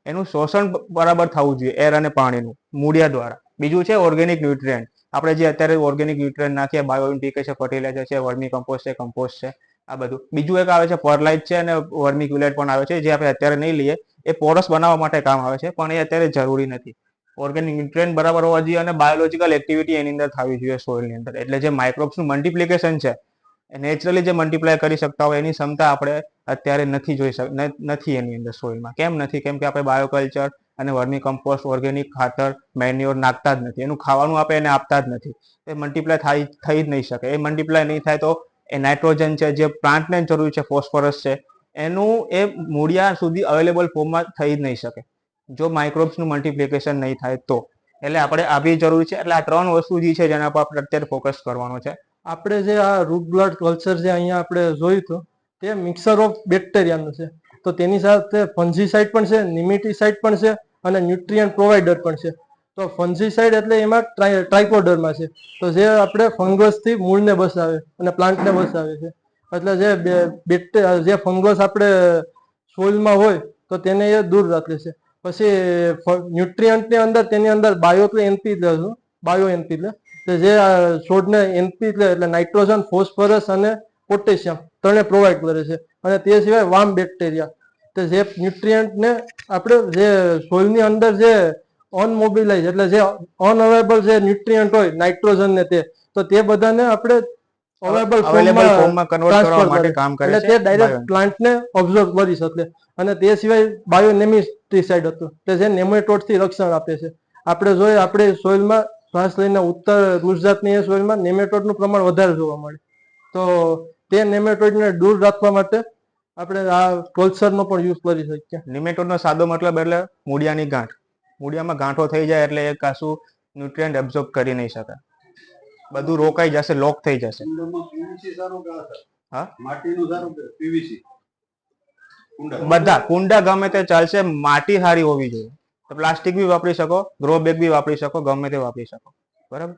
એનું શોષણ બરાબર થવું જોઈએ, એર અને પાણીનું મૂળિયા દ્વારા. બીજું છે ઓર્ગેનિક ન્યુટ્રિયન્ટ. આપણે જે અત્યારે ઓર્ગેનિક ન્યુટ્રિયન્ટ નાખીએ, બાયો એનપીકે છે, ફર્ટિલાઇઝર છે, વર્મી કમ્પોસ્ટ છે, કમ્પોસ્ટ છે, આ બધું. બીજું એક આવે છે પરલાઇટ છે અને વર્મી ક્યુલેટ પણ આવે છે, જે આપણે અત્યારે નહીં લઈએ. એ પોરસ બનાવવા માટે કામ આવે છે, પણ એ અત્યારે જરૂરી નથી. ઓર્ગેનિક ન્યુટ્રિયન્ટ બરાબર હોવા જોઈએ અને બાયોલોજીકલ એક્ટિવિટી એની અંદર થવી જોઈએ સોઇલની અંદર. એટલે જે માઇક્રોબ્સનું મલ્ટિપ્લિકેશન છે, નેચરલી જે મલ્ટીપ્લાય કરી શકતા હોય એની ક્ષમતા આપણે અત્યારે નથી એની અંદર સોઇલમાં. કેમ નથી? કેમ કે આપણે બાયોકલ્ચર અને વર્મી કમ્પોસ્ટ, ઓર્ગેનિક ખાતર, મેન્યોર નાખતા જ નથી. એનું ખાવાનું આપણે એને આપતા જ નથી. એ મલ્ટીપ્લાય થઈ જ નહીં શકે. એ મલ્ટીપ્લાય નહીં થાય તો એ નાઇટ્રોજન છે, જે પ્લાન્ટને જરૂરી છે, ફોસ્ફરસ છે, એનું એ મૂળિયા સુધી અવેલેબલ ફોર્મમાં થઈ જ નહીં શકે જો માઇક્રોબ્સનું મલ્ટિપ્લિકેશન નહીં થાય તો. એટલે આપણે આ બી જરૂરી છે. એટલે આ 3 વસ્તુ જે છે જેના પર આપણે અત્યારે ફોકસ કરવાનો છે. આપણે જે આ રૂટ બ્લડ કલ્ચર જે અહીંયા આપણે જોયું હતું તે મિક્સર ઓફ બેક્ટેરિયાનું છે. તો તેની સાથે ફંજીસાઇડ પણ છે, નિમેટીસાઇડ પણ છે અને ન્યુટ્રિયન્ટ પ્રોવાઈડર પણ છે. તો ફંજીસાઇડ એટલે એમાં ટ્રાઇકોડર્મા છે, તો જે આપણે ફંગસથી મૂળને બસાવે અને પ્લાન્ટને બસાવે છે. એટલે જે ફંગસ આપણે સોઇલમાં હોય તો તેને એ દૂર રાખે છે. પછી ન્યુટ્રિયન્ટની અંદર તેની અંદર બાયો એનપી જે છોડને એનપી એટલે નાઇટ્રોજન, ફોસ્ફરસ અને પોટેશિયમ ત્રણે પ્રોવાઈડ કરે છે. અને તે સિવાય વાર્મ બેક્ટેરિયા તો જે ન્યુટ્રિયન્ટને આપણે જે સોઇલની અંદર જે અનમોબિલાઇઝ એટલે જે અનઅવેલેબલ જે ન્યુટ્રિયન્ટ હોય નાઇટ્રોજન ને તો તે બધાને આપણે અવેલેબલ ફોર્મમાં કન્વર્ટ કરવા માટે કામ કરે એટલે છે. તે ડાયરેક્ટ પ્લાન્ટને ઓબ્ઝર્વ કરી શકે. અને તે સિવાય બાયોનેમિસ્ટિસાઇડ હતું કે જે નેમેટોડથી રક્ષણ આપે છે. આપણે જોઈએ આપણે સોઇલમાં શ્વાસ લઈને ઉત્તર ગુજરાતની સોઇલમાં નેમેટોડનું પ્રમાણ વધારે જોવા મળે. તો તે નેમેટોડને દૂર રાખવા માટે આપણે આ કલ્ચરનો પણ યુઝ કરી શકીએ. નિમેટોડનો સાદો મતલબ એટલે મૂળિયાની ગાંઠ. મૂળિયામાં ગાંઠો થઈ જાય એટલે એ કશું ન્યુટ્રિયન્ટ એબ્ઝોર્બ કરી નહીં શકે. બધું રોકાઈ જશે, લોક થઈ જશે. હા, માટીનું સારું કે પીવીસી? બધા કુંડા ગમે તે ચાલશે, માટી સારી હોવી જોઈએ. તો પ્લાસ્ટિક બી વાપરી શકો, ગ્રો બેગ બી વાપરી શકો, ગમે તે વાપરી શકો. બરાબર.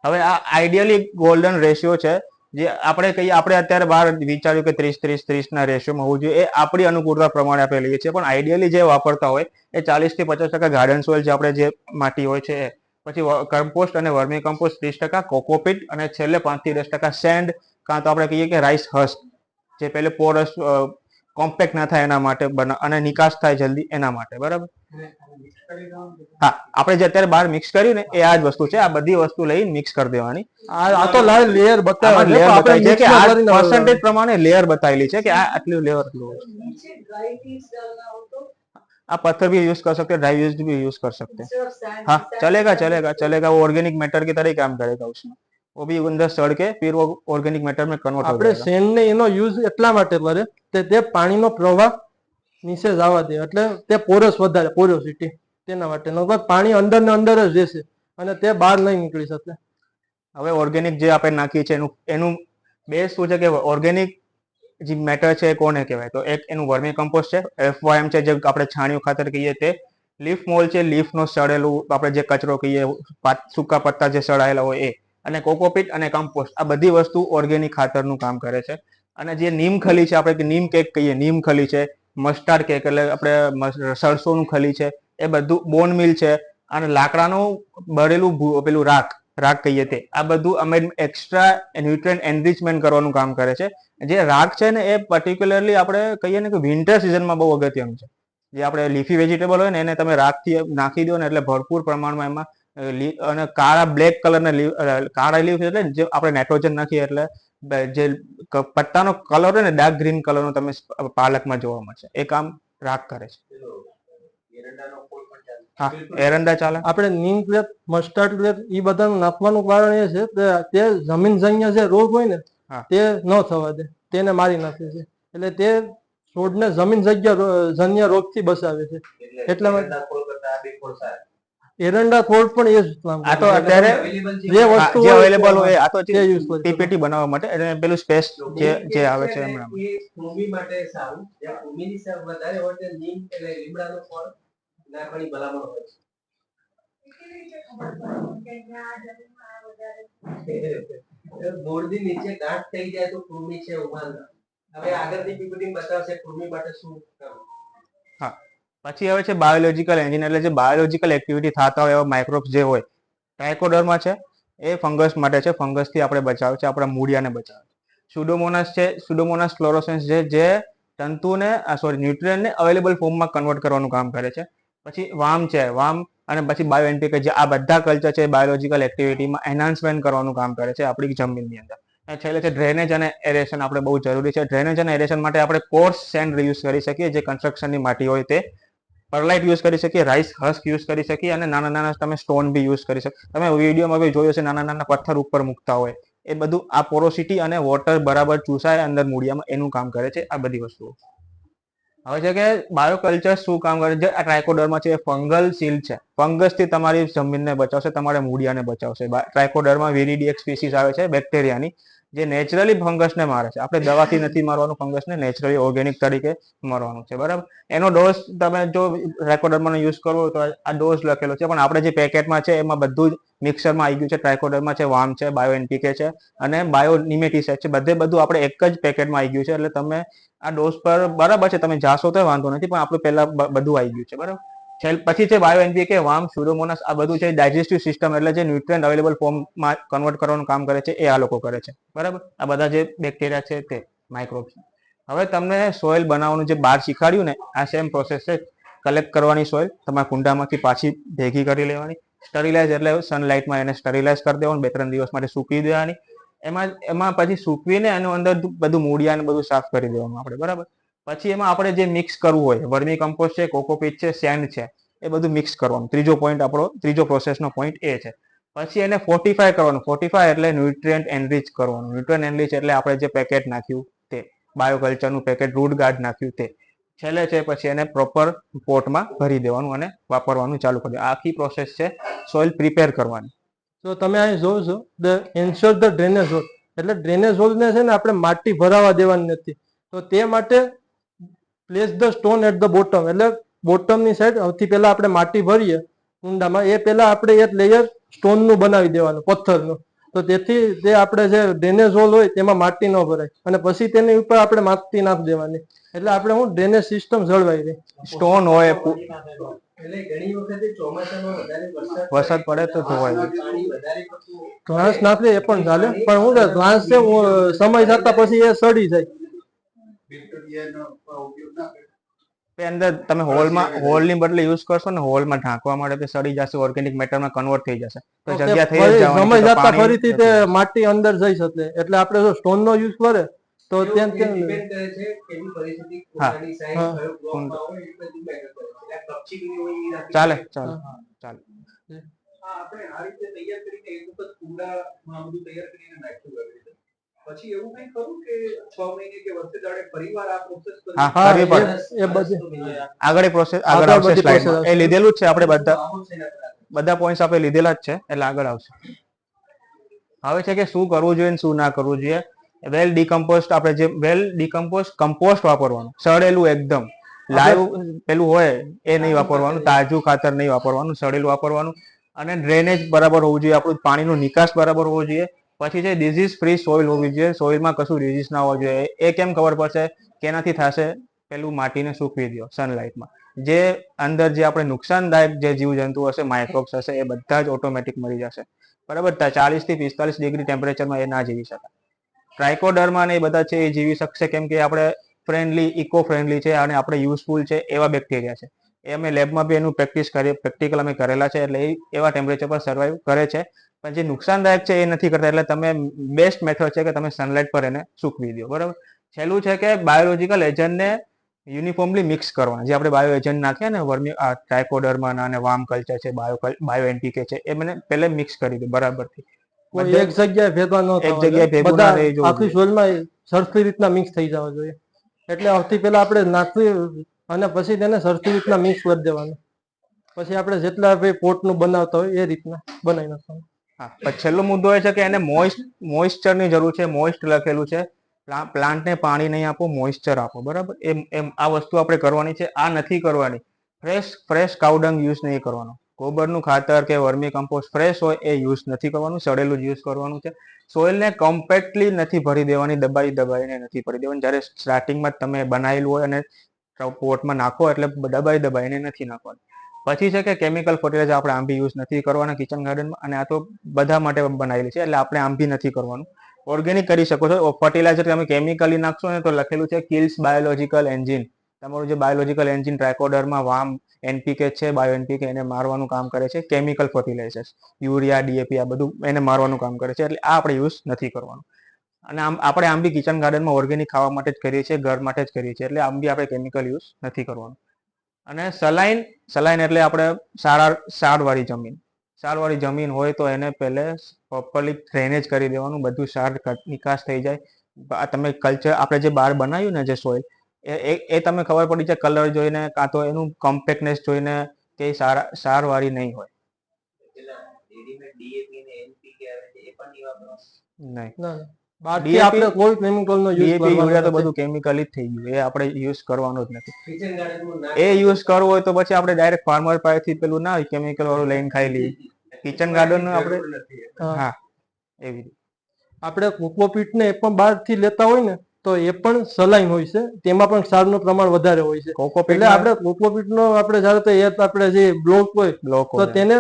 હવે આ આઈડિયલી ગોલ્ડન રેશિયો છે જે આપણે કહીએ. આપણે અત્યારે બહાર વિચાર્યું કે 30-30-30 ના રેશિયોમાં હોવું જોઈએ. એ આપણી અનુકૂળતા પ્રમાણે આપણે લઈએ છીએ, પણ આઈડિયલી જે વાપરતા હોય એ 40 થી 50% ગાર્ડન સોઇલ જે આપણે જે માટી હોય છે એ, પછી કમ્પોસ્ટ અને વર્મી કમ્પોસ્ટ 30%, કોકોપીટ અને છેલ્લે 5 થી 10% સેન્ડ, કાં તો આપણે કહીએ કે રાઈસ હસ્ક, જે પેલે પોરસ કોમ્પેક્ટ ના થાય એના માટે અને નિકાસ થાય જલ્દી એના માટે. બરાબર. હા, આપણે જે અત્યારે બહાર મિક્સ કર્યું ને એ આ જ વસ્તુ છે. આ બધી વસ્તુ લઈ મિક્સ કરી દેવાની. આ તો લેયર બતાવે છે કે આ પર્સન્ટેજ પ્રમાણે લેયર બતાવેલી છે કે આ આટલું લેયર. नीचे ड्राई पीस डालना हो तो आप पत्थर भी यूज कर सकते हैं, ड्राई यूज भी यूज कर सकते हैं. सिर्फ सैंड हाँ, चलेगा चलेगा चलेगा. वो ऑर्गेनिक मैटर की तरह ही काम करेगा उसमें. वो भी अंदर सड़ के फिर वो ऑर्गेनिक मैटर में कन्वर्ट हो આપણે जाएगा. સેન્ડ ને એનો યુઝ એટલા માટે કરે કે તે પાણીનો પ્રવાહ નીચે જવા દે, એટલે તે પોરસ વધારે, પોરોસિટી તેના માટે. નકર પાણી અંદર ને અંદર જ રહેશે અને તે બહાર નહીં નીકળી શકે. હવે ઓર્ગેનિક જે આપણે નાખીએ છીએ એનું બેઝ શું છે કે ઓર્ગેનિક જે મેટર છે એ કોને કહેવાય? તો એક એનું વર્મી કમ્પોસ્ટ છે, FYM છે, જે આપણે છાણિયું ખાતર કહીએ તે. લીફ મોલ છે, લીફનો સડેલું આપણે જે કચરો કહીએ, સૂકા પત્તા જે સડાયેલા હોય એ. અને કોકોપીટ અને કમ્પોસ્ટ, આ બધી વસ્તુ ઓર્ગેનિક ખાતરનું કામ કરે છે. અને જે નીમ ખલી છે, આપણે નીમ કેક કહીએ, નીમ ખલી છે, મસ્ટાર્ડ કેક એટલે આપણે સરસોનું ખલી છે, એ બધું બોન મિલ છે. અને લાકડાનું બળેલું પેલું રાખ કહીએ તે, આ બધું અમે એક્સ્ટ્રા ન્યુટ્રિયન્ટ એનરિચમેન્ટ કરવાનું કામ કરે છે. જે રાખ છે ને એ પર્ટિક્યુલરલી આપણે કહીએ ને કે વિન્ટર સિઝનમાં બહુ અગત્યનું છે. જે આપણે લીફી વેજીટેબલ હોય ને એને તમે રાખથી નાખી દો ને એટલે ભરપૂર પ્રમાણમાં એમાં અને બ્લેક કલરના કાળા લીફ એટલે જે આપણે નાઇટ્રોજન નાખીએ એટલે જે પત્તાનો કલર હોય ને ડાર્ક ગ્રીન કલરનો તમે પાલકમાં જોવા મળશે. એ કામ રાખ કરે છે. હા, એરંડા ચાલે. આપણે નીમ ક્લેપ, મસ્ટર્ડ ક્લેપ એ બધાનું નાખવાનું કારણ એ છે કે તે જમીનજન્ય જે રોગ હોય ને તે ન થવા દે, તેને મારી નાખે છે. એટલે તે છોડને જન્ય રોગથી બચાવે છે. એટલા માટે એરંડા ખોળ પણ એ જ આ તો અત્યારે જે વસ્તુ જે અવેલેબલ હોય આ તો તે યુઝ કરી પીપીટી બનાવવા માટે અને પેલું સ્પેસ જે આવે છે એમના એ ભૂમિ માટે સારું. જ્યાં ભૂમિની સાર વધારે હોય ત્યાં નીમ એટલે લીમડાનું ફળ નાખવાની ભલામણ હોય છે. કેવી રીતે ખબર પડે કે આ જમીનમાં આ વધારે મૂળની નીચે ગાંઠ થઈ જાય તો કૃમિ છે ઉભાના. હવે આગળની પીપીટી બતાવશે કૃમિ માટે શું કરવું. હા, પછી આવે છે બાયોલોજીકલ એન્જિન, એટલે જે બાયોલોજીકલ એક્ટિવિટી થતા હોય એવા માઇક્રોબ્સ જે હોય ટ્રાયકોડર્મા છે એ ફંગસ માટે છે, ફંગસથી આપણે બચાવે છે, આપણા મૂળિયાને બચાવે છે. સુડોમોનાસ છે, સુડોમોનાસ ફ્લોરોસેન્સ જે તંતુને ન્યુટ્રિયન્ટને અવેલેબલ ફોર્મમાં કન્વર્ટ કરવાનું કામ કરે છે. પછી વામ છે, વામ અને પછી બાયો એનપીકે, જે આ બધા કલ્ચર છે બાયોલોજીકલ એક્ટિવિટીમાં એન્હાન્સમેન્ટ કરવાનું કામ કરે છે આપણી જમીનની અંદર. અને છેલ્લે છે ડ્રેનેજ અને એરેશન આપણે બહુ જરૂરી છે. ડ્રેનેજ અને એરેશન માટે આપણે કોર્સ સેન્ડ યુઝ કરી શકીએ, જે કન્સ્ટ્રક્શનની માટી હોય તે. પરલાઇટ યુઝ કરી શકીએ, રાઈસ હસ્ક યુઝ કરી શકીએ, અને નાના નાના તમે સ્ટોન બી યુઝ કરી શકો. તમે વિડીયોમાં બી જોયું છે નાના નાના પથ્થર ઉપર મૂકતા હોય, એ બધું આ પોરોસિટી અને વોટર બરાબર ચૂસાય અંદર મૂળિયામાં, એનું કામ કરે છે આ બધી વસ્તુઓ. હવે છે કે બાયોકલ્ચર શું કામ કરે છે? આ ટ્રાયકોડર્મા છે એ ફંગલ સીલ છે, ફંગસથી તમારી જમીનને બચાવશે, તમારા મૂળિયાને બચાવશે. ટ્રાયકોડર્મા વિરિડી એક સ્પીસીસ આવે છે બેક્ટેરિયાની, જે નેચરલી ફંગસને મારે છે. આપણે દવાથી નથી મારવાનું ફંગસને, નેચરલી ઓર્ગેનિક તરીકે મારવાનું છે, બરાબર. એનો ડોઝ તમે જો ટ્રાયકોડર્માનો યુઝ કરવો તો આ ડોઝ લખેલો છે, પણ આપણે જે પેકેટમાં છે એમાં બધું જ મિક્સરમાં આવી ગયું છે. ટ્રાયકોડર્મા છે, વામ છે, બાયો એનપીકે છે અને બાયો નિમેટીસાઇડ છે, બધું આપણે એક જ પેકેટમાં આવી ગયું છે. એટલે તમે આ ડોઝ પર બરાબર છે, તમે જાશો તો વાંધો નથી, પણ આપણું પહેલા બધું આવી ગયું છે, બરાબર. પછી છે બાયો એનપીકે, વામ, સ્યુડોમોનાસ, આ બધું છે ડાયજેસ્ટિવ સિસ્ટમ, એટલે જે ન્યુટ્રિયન્ટ અવેલેબલ ફોર્મમાં કન્વર્ટ કરવાનું કામ કરે છે એ આ લોકો કરે છે, બરાબર. આ બધા જે બેક્ટેરિયા છે તે માઇક્રોબ્સ. હવે તમને સોઇલ બનાવવાનું જે બહાર શીખવાડ્યું ને, આ સેમ પ્રોસેસ છે. કલેક્ટ કરવાની સોઇલ તમારા કુંડામાંથી પાછી ભેગી કરી લેવાની, સ્ટરીલાઇઝ એટલે સનલાઇટમાં એને સ્ટરીલાઇઝ કરી દેવાનું, 2-3 દિવસ માટે સૂકવી દેવાની. એમાં પછી સૂકવીને એનું અંદર બધું મૂળિયાને બધું સાફ કરી દેવાનું આપણે, બરાબર. પછી એમાં આપણે જે મિક્સ કરવું હોય, વર્મી કમ્પોસ્ટ છે, કોકોપીટ છે, સેન્ડ છે, એ બધું મિક્સ કરવાનું. ત્રીજો પોઈન્ટ આપણો, ત્રીજો પ્રોસેસનો પોઈન્ટ એ છે. પછી એને ફોર્ટિફાય કરવાનું. ફોર્ટિફાય એટલે ન્યુટ્રિયન્ટ એનરીચ કરવાનું. ન્યુટ્રિયન્ટ એનરીચ એટલે આપણે જે પેકેટ નાખ્યું તે, બાયોકલ્ચરનું પેકેટ, રૂટ ગાર્ડ નાખ્યું તે. છેલ્લે છે પછી એને પ્રોપર પોટમાં ભરી દેવાનું અને વાપરવાનું ચાલુ કરી દેવાનું. આખી પ્રોસેસ છે સોઇલ પ્રિપેર કરવાની. તો તમે અહીં જોવો છો એન્શ્યોર ધ ડ્રેનેજ હોલ, એટલે ડ્રેનેજ હોલને છે ને આપણે માટી ભરાવા દેવાની નથી. તો તે માટે place the stone at the bottom, એટલે બોટમની સાઈડ સૌથી પહેલા આપણે માટી ભરીએ કુંડામાં, એ પહેલા આપણે એક લેયર સ્ટોનનું બનાવી દેવાનું, પથ્થરનું. તો તેથી તે આપણે જે ડ્રેનેજ હોલ હોય તેમાં માટી ન ભરાય, અને પછી તેની ઉપર આપણે માટી નાખી દેવાની, એટલે આપણે હું ડ્રેનેજ સિસ્ટમ જળવાઈ રહે. સ્ટોન હોય, એટલે ઘણી વખતે ચોમાસામાં વધારે વરસાદ પડે તો ધોવાય. પાણી વધારે પડતું હોય. ઘાસ નાખીએ એ પણ ચાલે, પણ હું કે ઘાસ છે સમય જતા પછી એ સડી જાય. અંદર તમે હોલની બદલે યુઝ કરશો ને, હોલમાં ઢાંકવા માટે તે સડી જશે, ઓર્ગેનિક મેટરમાં કન્વર્ટ થઈ જશે, તો જગ્યા થઈ જ જવાની સમય છે, તો જતા પાણી ફરીથી તે માટી અંદર જઈ શકે. એટલે આપણે જો સ્ટોન નો યુઝ કરે તો ત્યાં ડિપેન્ડ કરે છે કેવી પરિસ્થિતિ, કુંડાની સાઈઝ, હા. કયો બ્લોકમાં હોય એ બધું મેટર કરે છે. એટલે કપચી હોય એ રાખી ચાલે શકાય. ચાલે. હા, આપણે આ રીતે તૈયાર કરીને એક વખત કુંડામાં બધું તૈયાર કરીને નાખ્યું આવી રીતે. પછી એવું કઈ ખરું કે 6 મહિને કે વર્ષે દાડે ફરીવાર આ પ્રોસેસ કરવી? હા, હા, કરવી પડે. એ બધી આગળ પ્રોસેસ આગળ આગળ આવશે બધી સ્લાઇડમાં, process એ લીધેલું જ છે આપણે આવું છે ને આપણે. બધા પોઈન્ટ્સ આપણે લીધેલા જ છે, એટલે આગળ આવશે. હવે છે કે શું કરવું જોઈએ ને શું ના કરવું જોઈએ. વેલ ડીકમ્પોસ્ટ, આપણે જે વેલ ડીકમ્પોસ્ટ કમ્પોસ્ટ વાપરવાનું, સડેલું એકદમ લાઈવ પેલું હોય એ નહીં વાપરવાનું, તાજું ખાતર નહીં વાપરવાનું, સડેલું વાપરવાનું. અને ડ્રેનેજ બરાબર હોવું જોઈએ, આપણું પાણીનો નિકાસ બરાબર હોવો જોઈએ. પછી છે ડિઝીઝ ફ્રી સોઇલ હોવી જોઈએ, સોઇલમાં કશું ડિઝીઝ ના હોવો જોઈએ. એ કેમ ખબર પડશે કે એનાથી થશે? પેલું માટીને સૂકવી દો સનલાઇટમાં, જે અંદર જે આપણે નુકસાનદાયક જે જીવજંતુ હશે, માઇક્રોબ્સ હશે, એ બધા જ ઓટોમેટિક મરી જશે, બરાબર. 40 થી 45 ડિગ્રી ટેમ્પરેચરમાં એ ના જીવી શકે. ટ્રાયકોડર્મા ને એ બધા છે એ જીવી શકશે, કેમ કે આપણે ફ્રેન્ડલી, ઇકો ફ્રેન્ડલી છે અને આપણે યુઝફુલ છે એવા બેક્ટેરિયા છે. એ અમે લેબમાં બી એનું પ્રેક્ટિકલ અમે કરેલા છે, એટલે એ એવા ટેમ્પરેચર પર સર્વાઈવ કરે છે. પણ જે નુકસાનદાયક છે એ નથી કરતા, એટલે તમે બેસ્ટ મેથડ છે કે તમે સનલાઇટ પર એને સૂકવી દો, બરાબર. છેલ્લું છે કે બાયોલોજીકલ એજન્ટને યુનિફોર્મલી મિક્સ કરવાના, જે આપણે બાયો એજન્ટ નાખીએ ને, વર્મી ટ્રાયકોડર્મા અને વામ કલ્ચર છે, બાયો એનપીકે છે, એ મને પહેલે મિક્સ કરી દો બરાબરથી. કોઈ એક જગ્યાએ ભેગા ન એક થવા જગ્યાએ ભેગું ના રહી બધા જવું આખી જોઈએ. સોઇલમાં સરખી રીતના મિક્સ થઈ જવા જોઈએ. એટલે સૌથી પહેલા આપણે નાખવી અને પછી તેને સરખી રીતના મિક્સ કરી દેવાનું. પછી આપણે જેટલા પોટનું બનાવતા હોય એ રીતના બનાવી નાખવાનું. હા, પછી છેલ્લો મુદ્દો એ છે કે એને મોઇસ્ચરની જરૂર છે. મોઇસ્ટ લખેલું છે, પ્લાન્ટને પાણી નહીં આપો, મોઇસ્ચર આપો, બરાબર. એમ આ વસ્તુ આપણે કરવાની છે. આ નથી કરવાની, ફ્રેશ કાઉડંગ યુઝ નહીં કરવાનો. ગોબરનું ખાતર કે વર્મી કમ્પોસ્ટ ફ્રેશ હોય એ યુઝ નથી કરવાનું, સડેલું જ યુઝ કરવાનું છે. સોઇલને કોમ્પેક્ટલી નથી ભરી દેવાની, દબાઈને નથી ભરી દેવાની. જ્યારે સ્ટાર્ટિંગમાં તમે બનાવેલું હોય અને પોટમાં નાખો એટલે દબાઈને નથી નાખવાનું. પછી છે કે કેમિકલ ફર્ટિલાઇઝર આપણે આંબી યુઝ નથી કરવાના કિચન ગાર્ડનમાં, અને આ તો બધા માટે બનાવેલી છે એટલે આપણે આંબી નથી કરવાનું. ઓર્ગેનિક કરી શકો છો. ફર્ટિલાઇઝર તમે કેમિકલી નાખશો ને તો લખેલું છે કિલ્સ બાયોલોજીકલ એન્જિન. તમારું જે બાયોલોજીકલ એન્જિન ટ્રાયકોડરમાં વામ એનપીકે છે, બાયો એનપીકે, એને મારવાનું કામ કરે છે. કેમિકલ ફર્ટિલાઇઝર્સ યુરિયા, ડીએપી આ બધું એને મારવાનું કામ કરે છે, એટલે આ આપણે યુઝ નથી કરવાનું. અને આપણે આંબી કિચન ગાર્ડનમાં ઓર્ગેનિક ખાવા માટે જ કરીએ છીએ, ઘર માટે જ કરીએ છીએ, એટલે આંબી આપણે કેમિકલ યુઝ નથી કરવાનું. અને સલાઈન એટલે આપણે સારવાળી જમીન. સારવાળી જમીન હોય તો એને પહેલે પ્રોપરલી ડ્રેનેજ કરી દેવાનું, બધું સાર નિકાસ થઈ જાય. તમે કલ્ચર આપણે જે બહાર બનાવ્યું ને જે સોઇલ, એ તમે ખબર પડી છે કલર જોઈને, કાં તો એનું કોમ્પેક્ટનેસ જોઈને કે સારવાળી નહીં હોય. નહીં, ના બહારથી આપણે કોઈ કેમિકલનો યુઝ ડીએપી કરવાનો યુરિયા તો નથી. બધું કેમિકલી જ થઈ ગયું, એ આપણે યુઝ કરવાનું જ નથી. કિચન ગાર્ડનમાં એ યુઝ કરવું હોય તો પછી આપણે ડાયરેક્ટ ફાર્મર પાસેથી પેલું ના કેમિકલ વાળું લઈને ખાઈ લઈએ. કિચન ગાર્ડન આપણે હા. હા એવી રીતે. આપણે કોકોપીટ ને એ પણ બહારથી લેતા હોય ને તો એ પણ સલાઈન હોય છે, તેમાં પણ ક્ષારનું પ્રમાણ વધારે હોય છે. કોકોપીટ એટલે આપણે કોકોપીટનો આપણે જ્યારે તો એ આપણે જે બ્લોક હોય બ્લોક તો તેને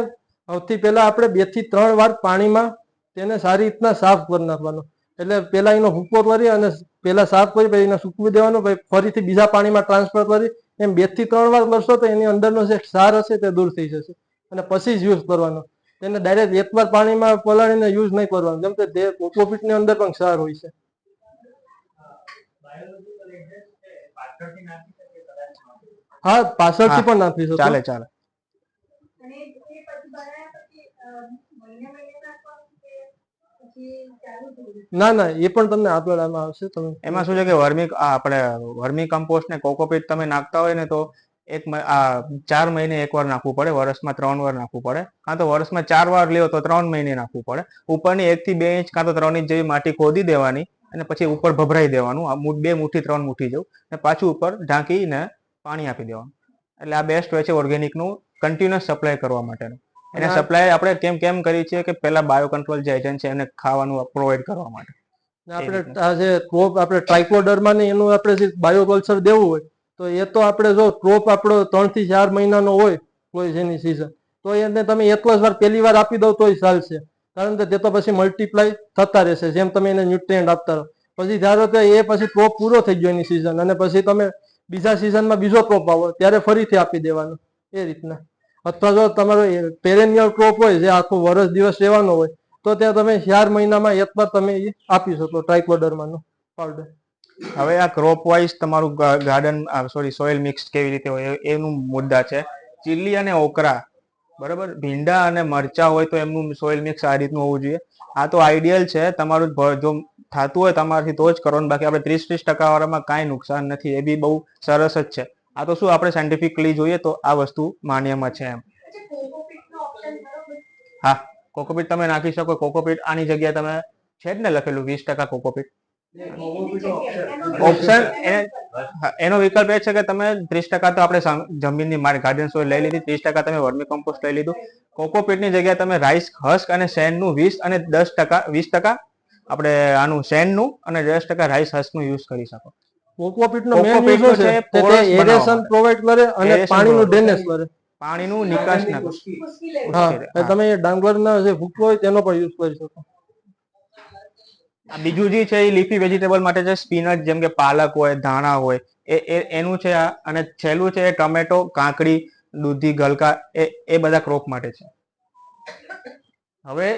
સૌથી પહેલા આપણે 2 થી 3 વાર પાણીમાં તેને સારી રીતના સાફ કરી નાખવાનો. એટલે પહેલા એનો ભૂકો કરી અને પહેલા સાફ કરી પછી એને સૂકવી દેવાનો, પછી ફરીથી બીજા પાણીમાં ટ્રાન્સફર કરી એમ 2 થી 3 વાર કરશો તો એની અંદરનો જે ક્ષાર હશે તે દૂર થઈ જશે, અને પછી જ યુઝ કરવાનો. તેને ડાયરેક્ટ એકવાર પાણીમાં પલાળીને યુઝ નહીં કરવાનો, કેમ કે તે કોકોપીટની અંદર પણ ક્ષાર હોય છે. હા, પાછળથી પણ નાખી શકો. ચાલે. અને એ પછી બનાવ્યા પછી મહિને નાખવાનું કે પછી ચાલુ થઈ જાય? ના એ પણ તમને આગળ આમાં આવશે. તમે એમાં શું છે કે વર્મી કમ્પોસ્ટ ને કોકોપીટ તમે નાખતા હોય ને તો 4 મહિને એકવાર નાખવું પડે, વર્ષમાં 3 વાર નાખવું પડે, કાં તો વર્ષમાં 4 વાર લ્યો તો 3 મહિને નાખવું પડે. ઉપરની 1 થી 2 ઇંચ કાં તો 3 ઇંચ જેવી માટી ખોદી દેવાની અને પછી ઉપર ભભરાઈ દેવાનું, 2 મુઠ્ઠી 3 મુઠ્ઠી જેવું, અને પાછું ઉપર ઢાંકીને પાણી આપી દેવાનું. એટલે આ બેસ્ટ હોય છે ઓર્ગેનિકનું કન્ટિન્યુઅસ સપ્લાય કરવા માટેનું. એને સપ્લાય આપણે કેમ કરીએ છીએ કે પહેલા બાયો કંટ્રોલ જે એજન્ટ છે એને ખાવાનું પ્રોવાઈડ કરવા માટે. આપણે આ જે ક્રોપ આપણે ટ્રાઇકોડર્મા ને એનું આપણે જે બાયોકલ્ચર દેવું હોય તો એ તો આપણે જો ક્રોપ આપણો 3 થી 4 મહિનાનો હોય કોઈ જેની સિઝન, તો એને તમે એક જ વાર પહેલી વાર આપી દો તોય ચાલશે, કારણ કે તે તો પછી મલ્ટીપ્લાય થતા રહેશે જેમ તમે એને ન્યુટ્રિયન્ટ આપતા રહો. પછી ધારો કે એ પછી ક્રોપ પૂરો થઈ ગયો એની સિઝન, અને પછી તમે બીજા સિઝનમાં બીજો ક્રોપ આવો ત્યારે ફરીથી આપી દેવાનો એ રીતના. અથવા જો તમારો પેરેનિયલ ક્રોપ હોય જે આખું વર્ષ દિવસ રહેવાનો હોય તો ત્યાં તમે 4 મહિનામાં એકવાર તમે એ આપી શકો ટ્રાઇકોડર્માનો પાવડર. હવે આ ક્રોપ વાઇઝ તમારું ગાર્ડન સોઇલ મિક્સ કેવી રીતે હોય એનું મુદ્દા છે. ચીલી અને ઓકરા, બરાબર, ભીંડા અને મરચા હોય તો એમનું સોઇલ મિક્સ આ રીતનું હોવું જોઈએ. આ તો આઈડિયલ છે, તમારું જો થતું હોય તમારાથી તો જ કરો, બાકી આપણે 30% વાળામાં કાંઈ નુકસાન નથી, એ બી બહુ સરસ જ છે. આ તો શું આપણે સાયન્ટિફિકલી જોઈએ તો આ વસ્તુ માન્યમાં છે એમ. અચ્છા, કોકોપીટનો ઓપ્શન બરોબર. હા, કોકોપીટ તમે નાખી શકો. કોકોપીટ આની જગ્યાએ તમે છે જ ને લખેલું 20% કોકોપીટ ઓપ્શન. એનો વિકલ્પ એ છે કે તમે 30% તો આપણે જમીનની ગાર્ડન સોઇલ લઈ લીધી, 30% તમે વર્મી કમ્પોસ્ટ લઈ લીધું. કોકોપીટની જગ્યાએ તમે રાઈસ હસ્ક અને શેનનું 20 અને 20% આપણે આનું શેનનું અને 10% રાઈસ હસ્કનું યુઝ કરી શકો. કોકોપીટનો મેઇન યુઝ છે તે એરેશન પ્રોવાઈડ કરે અને પાણીનું ડ્રેનેજ કરે, પાણીનું નિકાસ ના કરે. ખુશકી લે. હા, તમે ડાંગરના જે ભૂકો હોય તેનો પણ યુઝ કરી શકો. બીજું જે છે એ લીફી વેજીટેબલ માટે છે, સ્પિનચ જેમ કે પાલક હોય, ધાણા હોય, એનું છે આ. અને છેલ્લું છે ટમેટો, કાકડી, દૂધી, ગલકા, એ બધા ક્રોપ માટે છે. હવે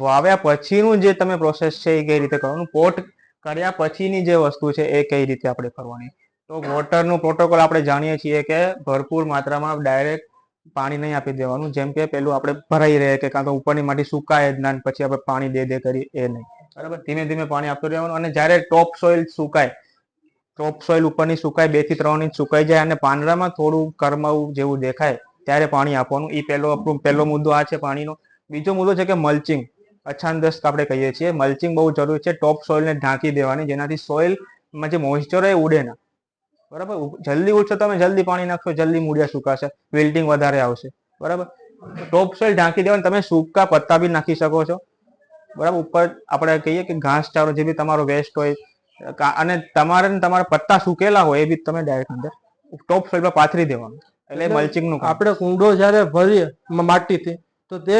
વાવ્યા પછીનું જે તમે પ્રોસેસ છે એ કઈ રીતે કરવાનું, પોટ કર્યા પછીની જે વસ્તુ છે એ કઈ રીતે આપણે કરવાની. તો વોટરનું પ્રોટોકોલ આપણે જાણીએ છીએ કે ભરપૂર માત્રામાં ડાયરેક્ટ પાણી નહીં આપી દેવાનું, જેમ કે પેલું આપણે ભરાઈ રહે કે કાં તો ઉપરની માટી સુકાય જ ના, પછી આપણે પાણી દે કરીએ એ નહીં, બરાબર. ધીમે ધીમે પાણી આપતું રહેવાનું. અને જ્યારે ટોપ સોઇલ સુકાય, ટોપ સોઇલ ઉપરની સુકાય 2 થી 3 ઇંચ સુકાઈ જાય અને પાંદડામાં થોડું કરમાવું જેવું દેખાય ત્યારે પાણી આપવાનું. એ પહેલો મુદ્દો આ છે પાણીનો. બીજો મુદ્દો છે કે મલ્ચિંગ, અછાંદસ્ત આપણે કહીએ છીએ. મલ્ચિંગ બહુ જરૂરી છે. ટોપ સોઇલને ઢાંકી દેવાની, જેનાથી સોઇલમાં જે મોઇસ્ચર હોય એ ઉડે ના, બરાબર. જલ્દી ઉડશે તમે જલ્દી પાણી નાખશો, જલ્દી મૂળિયા સુકાશે, વિલ્ટિંગ વધારે આવશે, બરાબર. ટોપ સોઇલ ઢાંકી દેવાની. તમે સૂકા પત્તા બી નાખી શકો છો, બરાબર. ઉપર આપણે કહીએ કે ઘાસચારો જે બી તમારો વેસ્ટ હોય, અને તમારા પત્તા સુકેલા હોય એ બી તમે ડાયરેક્ટ અંદર ટોપ સોઇલમાં પાથરી દેવાનું. એટલે મલ્ચિંગ નું કામ. આપણે કુંડો જયારે ભરીએ માટીથી તો તે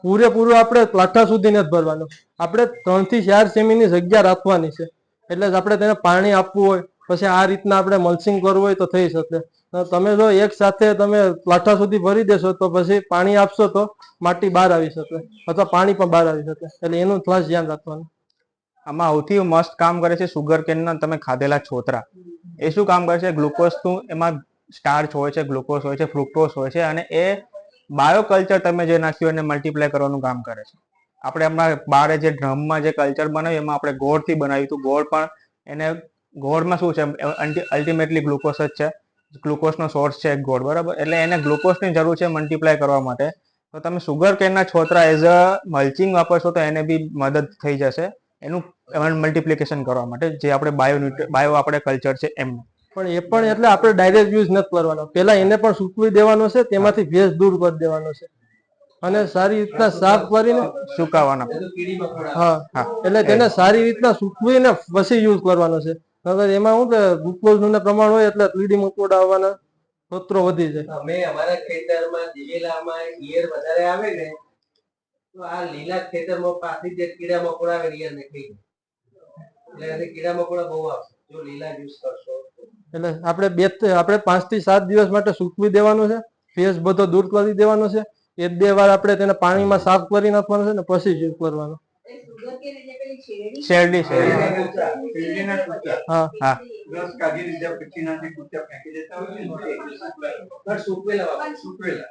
પૂરેપૂરું આપણે લાઠા સુધી નથી ભરવાનું. આપણે 3 થી 4 સેમીની જગ્યા રાખવાની છે. એટલે જ આપણે તેને પાણી આપવું હોય પછી આ રીતના આપણે મલ્ચિંગ કરવું હોય તો થઈ શકે. તમે જો એક સાથે તમે લાઠા સુધી ભરી દેશો તો પછી પાણી આપશો તો માટી બહાર આવી શકે અથવા પાણી પણ બહાર આવી શકે. એટલે એનું ખાસ ધ્યાન રાખવાનું. આમાં સૌથી મસ્ત કામ કરે છે સુગર કેનના તમે ખાધેલા છોતરા. એ શું કામ કરે છે? ગ્લુકોઝનું એમાં સ્ટાર્ચ હોય છે, ગ્લુકોઝ હોય છે, ફ્રુક્ટોઝ હોય છે અને એ બાયોકલ્ચર તમે જે નાખ્યું એને મલ્ટીપ્લાય કરવાનું કામ કરે છે. આપણે હમણાં બારે જે ડ્રમમાં જે કલ્ચર બનાવ્યું એમાં આપણે ગોળથી બનાવ્યું હતું. ગોળ પણ એને ગોળમાં શું છે? અલ્ટિમેટલી ગ્લુકોઝ જ છે. ગ્લુકોઝનો સોર્સ છે ગોળ, બરાબર? એટલે એને ગ્લુકોઝની જરૂર છે મલ્ટીપ્લાય કરવા માટે. તો તમે સુગર કેનના છોતરા એઝ અ મલ્ચિંગ વાપરશો તો એને બી મદદ થઈ જશે એનું મલ્ટિપ્લિકેશન કરવા માટે, જે આપણે બાયો આપણે કલ્ચર છે એમનું. પણ એ પણ એટલે આપણે ડાયરેક્ટ યુઝ નથી કરવાનો. પહેલા એને પણ સૂકવી દેવાનો છે, તેમાંથી ભેજ દૂર કરી દેવાનો છે અને સારી રીતના સાફ કરીને સુકાવાના. કીડી મકોડા હા, એટલે તેને સારી રીતના સૂકવીને પછી યુઝ કરવાનો છે. નકર એમાં શું કે ગ્લુકોઝનું પ્રમાણ હોય એટલે કીડી મકોડા આવવાના ખતરો વધી જાય. અમે અમારા ખેતરમાં દિવેલામાં ઈયર વધારે આવે ને તો આ લીલા ખેતરમાં પાછી જે કીડા મકોડા આવે ઈયર ને ખાઈ જાય. એટલે એને કીડા મકોડા બહુ આવશે જો લીલા યુઝ કરશો. એટલે આપણે 5 થી 7 દિવસ માટે સૂકવી દેવાનું છે. ભેજ બધો દૂર કરી દેવાનો છે. 1-2 વાર આપણે તેને પાણીમાં સાફ કરી નાખવાનો છે ને પછી જ યુઝ કરવાનો. શેરડી છે. હા, હા. રસ કાઢી લીધા પછી ના જે કૂચા ફેંકી દેતા હોય ને પણ સૂકવેલા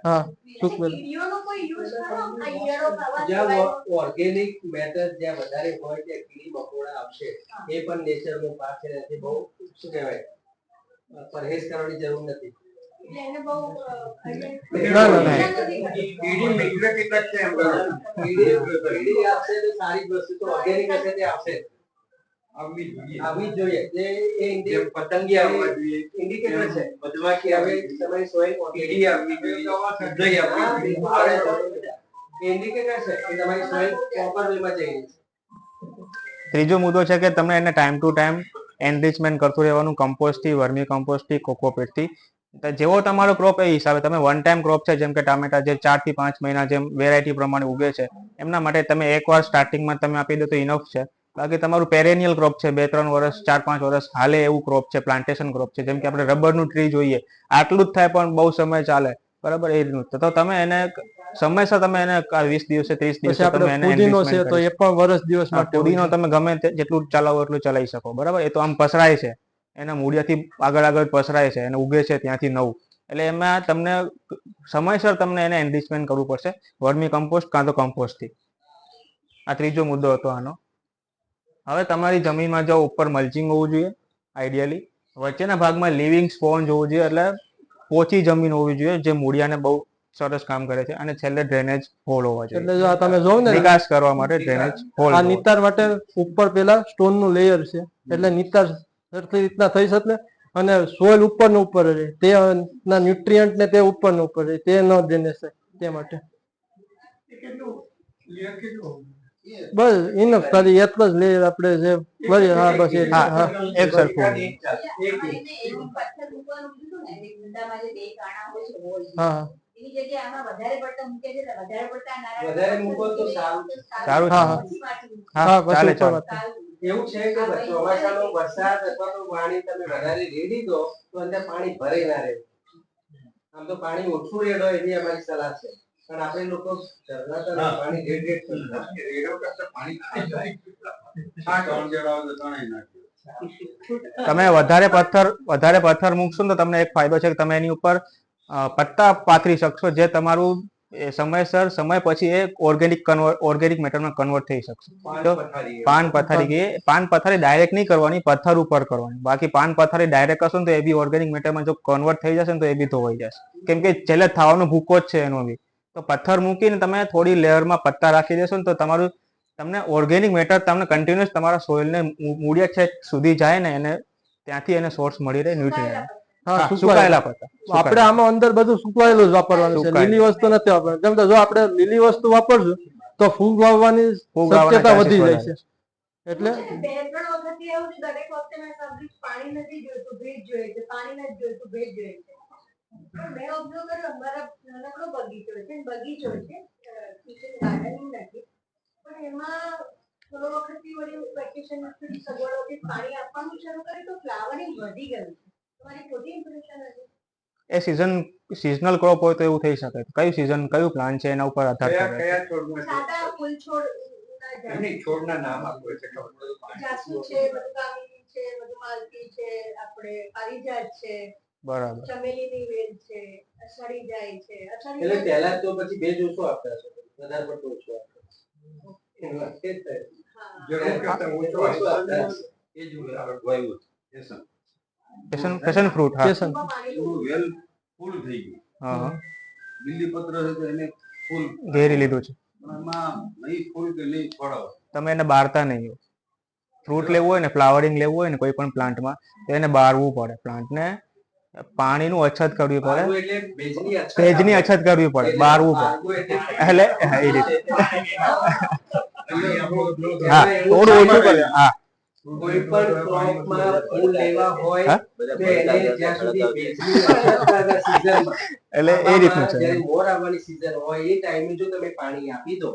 હા, સૂકવેલ. કીડીઓનો કોઈ યુઝ કરો આ ઈયળો ખાવા જ્યાં ઓર્ગેનિક મેથડ જ્યાં વધારે હોય ત્યાં કીડી મકોડા આવશે. એ પણ નેચરનો પાર્ટ છે. એનાથી બહુ શું કહેવાય પરહેજ કરવાની જરૂર નથી. એટલે એને બહુ કીડી મિત્ર કેટલા છે એમ કીડી આવશે તો સારી વસ્તુ તો ઓર્ગેનિક હશે તે આવશે. આવી જ જોઈએ. જે પતંગિયા આવવા જોઈએ, ઇન્ડિકેટર છે. મધમાખી હવે તમારી સોઇલ કીડી આવવી જોઈએ, દહીં આપવી જોઈએ. ઇન્ડિકેટર છે કે તમારી સોઇલ પ્રોપર વેમાં જઈ રહી છે. ત્રીજો મુદ્દો છે કે તમે એને ટાઈમ ટુ ટાઈમ એનરિચમેન્ટ કરતું રહેવાનું, કમ્પોસ્ટથી, વર્મી કમ્પોસ્ટથી, કોકોપીટથી. જેવો તમારો ક્રોપ એ હિસાબે તમે વન ટાઈમ ક્રોપ છે જેમ કે ટામેટા જે 4 થી 5 મહિના જેમ વેરાયટી પ્રમાણે ઉગે છે એમના માટે તમે એકવાર સ્ટાર્ટિંગમાં તમે આપી દો તો ઇનફ છે. બાકી તમારું પેરેનિયલ ક્રોપ છે 2-3 વર્ષ 4-5 વર્ષ હાલે એવું ક્રોપ છે, પ્લાન્ટેશન ક્રોપ છે, જેમ કે આપણે રબરનું ટ્રી જોઈએ આટલું જ થાય પણ બહુ સમય ચાલે, બરાબર? એ રીતનું તો તમે એને સમયસર તમે એને 20 દિવસે 30 દિવસે પછી તમે આપણે એને પુદીનો છે enrichment તો કરી એ પણ વર્ષ દિવસ શકો. માટે પુદીનો તમે ગમે જેટલું ચલાવો એટલું ચલાવી શકો, બરાબર? એ તો આમ પસરાય છે, એના મૂળિયાથી આગળ પસરાય છે અને ઉગે છે ત્યાંથી નવું. એટલે એમાં તમને સમયસર તમને એને એનરિચમેન્ટ કરવું પડશે, વર્મી કમ્પોસ્ટ કાં તો કમ્પોસ્ટથી. આ ત્રીજો મુદ્દો હતો આનો. હવે તમારી જમીનમાં જો ઉપર મલ્ચિંગ હોવું જોઈએ આઈડિયલી, વચ્ચેના ભાગમાં લિવિંગ સ્પોન્જ હોવું જોઈએ, એટલે પોચી જમીન હોવી જોઈએ જે મૂળિયાને બહુ સરસ કામ કરે છે, અને છેલ્લે ડ્રેનેજ હોલ હોવા જોઈએ. એટલે જો આ તમે જોવ ને વિકાસ કરવા માટે ડ્રેનેજ હોલ. આ નિતાર માટે ઉપર પેલા સ્ટોન નું લેયર છે એટલે નિતાર સરખી રીતના થઈ શકે અને સોઇલ ઉપર ને ઉપર રહે, તે ન્યુટ્રિયન્ટ ને તે ઉપર ને ઉપર રહે, તે ન ડ્રેનેજ થાય તે માટે. બસ ઇનફ, ખાલી એટલો જ લેયર આપણે જે કરીએ. હા, બસ એ રીતે. હા, એક સરખું. પથ્થર મૂકવાનું કીધું ને જે ગુંડામાં જે 2 કાણા હોય છે હોલ હા, એની જગ્યાએ આમાં વધારે પડતા મૂકે છે એટલે વધારે પડતા નાના વધારે મૂકો તો સારું. સારું છે. હા, પછી માટી મૂકો. હા, પછી ચાલે, ઉપર ચાલે. વાત. એવું છે કે ચોમાસાનો વરસાદ અથવા તો પાણી તમે વધારે રેડી દો તો અંદર પાણી ભરાઈ ના રહે. આમ તો પાણી ઓછું રેડો એવી અમારી સલાહ છે, પણ આપણે લોકો ઝરણા પાણી રેડ કરતા રેડો કરતા પાણી ખાઈ જાય. આ ત્રણ જણાઓ તો ત્રણેય નાખ્યું. તમે વધારે પથ્થર મૂકશો ને તો તમને એક ફાયદો છે કે તમે એની ઉપર પત્તા પાથરી શકશો, જે તમારું સમય પછી એ ઓર્ગેનિક મેટરમાં કન્વર્ટ થઈ શકશે. તો પાન પથારી ડાયરેક્ટ નહીં કરવાની, પથ્થર ઉપર કરવાની. બાકી પાન પથારી ડાયરેક્ટ કરશો ને તો એ બી ઓર્ગેનિક મેટરમાં જો કન્વર્ટ થઈ જશે ને તો એ બી ધોવાઈ જશે, કેમ કે છેલ્લે થવાનો ભૂકો જ છે એનો બી. તો પથ્થર મૂકીને તમે થોડી લેયરમાં પત્તા રાખી દેશો ને તો તમને ઓર્ગેનિક મેટર તમને કન્ટિન્યુઅસ તમારા સોઇલને મૂળિયા છે સુધી જાય ને એને ત્યાંથી એને સોર્સ મળી રહે ન્યુટ્રિયન્ટ. હા, સુકાયેલા પત્તા. આપણે આમાં અંદર બધું સુકવાયેલું જ વાપરવાનું છે, સુકાયેલું. લીલી વસ્તુ નથી વાપરવાની. કેમ કે જો આપણે લીલી વસ્તુ વાપરશું તો ફૂગ આવવાની ફૂગ આવવાના શક્યતા chances વધી જાય વધારે. છે. એટલે 2-3 વખત એવું છે દરેક વખતે મેં સાંભળ્યું પાણી નથી જોઈતું ભેજ જોઈએ છે, પાણી નથી જોઈતું ભેજ જોઈએ છે. મેં ઓબ્ઝર્વ કર્યું અમારા નાનકડો બગીચો છે બગીચો છે કિચન ગાર્ડનિંગ નથી પણ એમાં થોડો વખતથી વળી વેકેશન સગવડોથી પાણી આપવાનું શરૂ કર્યું તો ફ્લાવરિંગ વધી ગયું છે તમારી ખોટી ઇમ્પ્રેશન હતી એ સિઝનલ ક્રોપ હોય તો એવું થઈ શકે. કયું સિઝન કયું પ્લાન્ટ છે એના ઉપર આધાર કયા કરે. કયા છોડમાં છે? સાદા ફૂલ છોડ એની છોડના નામ આપો એટલે ખબર પડે. જાસુ છે મધુકામિની છે મધુમાલતી છે આપણે પારિજાત છે બરાબર. ચમેલીની વેલ છે અષાઢી જાય છે એટલે અષાઢી પહેલા તો પછી ભેજ ઓછો આપતા હશો, વધારે પડતો ઓછો આપતા હશો. એનો અર્થ એ જ થાય. હા જરૂર કરતા ઓછો ઓછો આપતા હશે. એ જ આગળ વાવ્યું છે. Passion fruit. હા. કેસન પાણી એનું વેલ ફૂલ થઈ ગયું. હા. લીલી પત્ર છે તો એને ફૂલ ઘેરી લીધું છે. એમાં નહીં ફૂલ કે નહીં ફળ આવે. તમે એને બારતા નહીં. ફ્રૂટ લેવું હોય ને ફ્લાવરિંગ લેવું હોય ને કોઈ પણ પ્લાન્ટમાં તો એને બારવું પડે. પ્લાન્ટને પાણીનું અછત કરવી પડે, બારવું એટલે ભેજની અછત ભેજની આવે. અછત કરવી પડે, એટલે બારવું પડે. બારવું એટલે એટલે હા, એ રીતે. એટલે હા, થોડું ઓછું કરે. હા. કોઈ પણ ક્રોપમાં ફૂલ લેવા હોય હા? તો એને જ્યાં સુધી ભેજની અછત ના seasonમાં, એટલે એ રીતનું છે. જ્યારે મોર આવવાની season હોય એ ટાઈમે જો તમે પાણી આપી દો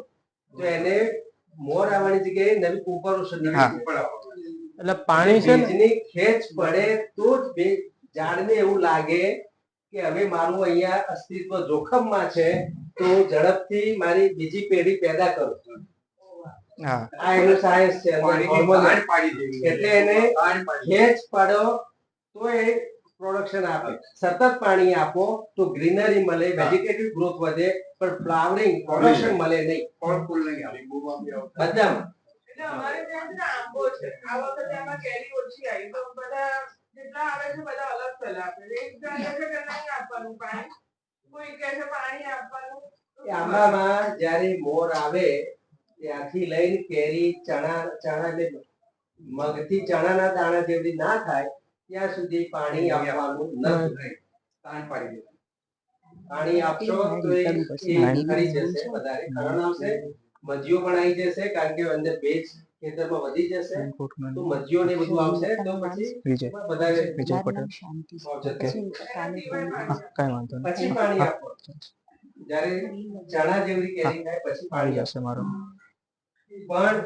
તો એને મોર આવવાની જગ્યાએ નવી કુંપરો શરૂ હા. એટલે પાણી છે ને ભેજની ખેંચ પડે તો જ ઝાડને એવું લાગે કે હવે મારું અહીંયા અસ્તિત્વ જોખમમાં છે તો હું ઝડપથી મારી બીજી પેઢી પેદા કરું. હા. આ એનું સાયન્સ છે. પાણી પાડી દેવી. એટલે એને પાણી પાડી ખેંચ પડો તો એ પ્રોડક્શન આપે. સતત પાણી આપો તો ગ્રીનરી મળે, વેજીટેટિવ ગ્રોથ વધે, પણ ફ્લાવરિંગ પ્રોડક્શન મળે નહીં. ફળ ફૂલ નહીં આવે. બહુ આપી આવે. બધામાં એટલે અમારે ત્યાં છે ને આંબો છે આ વખતે આમાં કેરી ઓછી આવી તો બધા જેટલા આવે છે બધા અલગ સલાહ આપે છે. એક જણ કહે છે કે નહીં આપવાનું પાણી, કોઈ કહે છે પાણી આપવાનું. એ આંબામાં જ્યારે મોર આવે ત્યાંથી લઈને કેરી ચણા એટલે મગથી ચણાના દાણા જેવી ના થાય ત્યાં સુધી પાણી આપવાનું નથી. પાણી પાડી દેવું. પાણી આપશો તો એ ખરી જશે, વધારે ખરણ આવશે, મજીઓ પણ આવી જશે કારણ કે અંદર ભેજ ખેતરમાં વધી જશે તો મજીઓ ને બધું આવશે તો પછી વિજય વધારે વિજય પટેલ. માવજત ઓકે. થશે. કઈ વાંધો નહીં. પછી પાણી આપો. જ્યારે ચણા જેવી કેરી થાય પછી આવી પાણી આપો. જશે મારો. પણ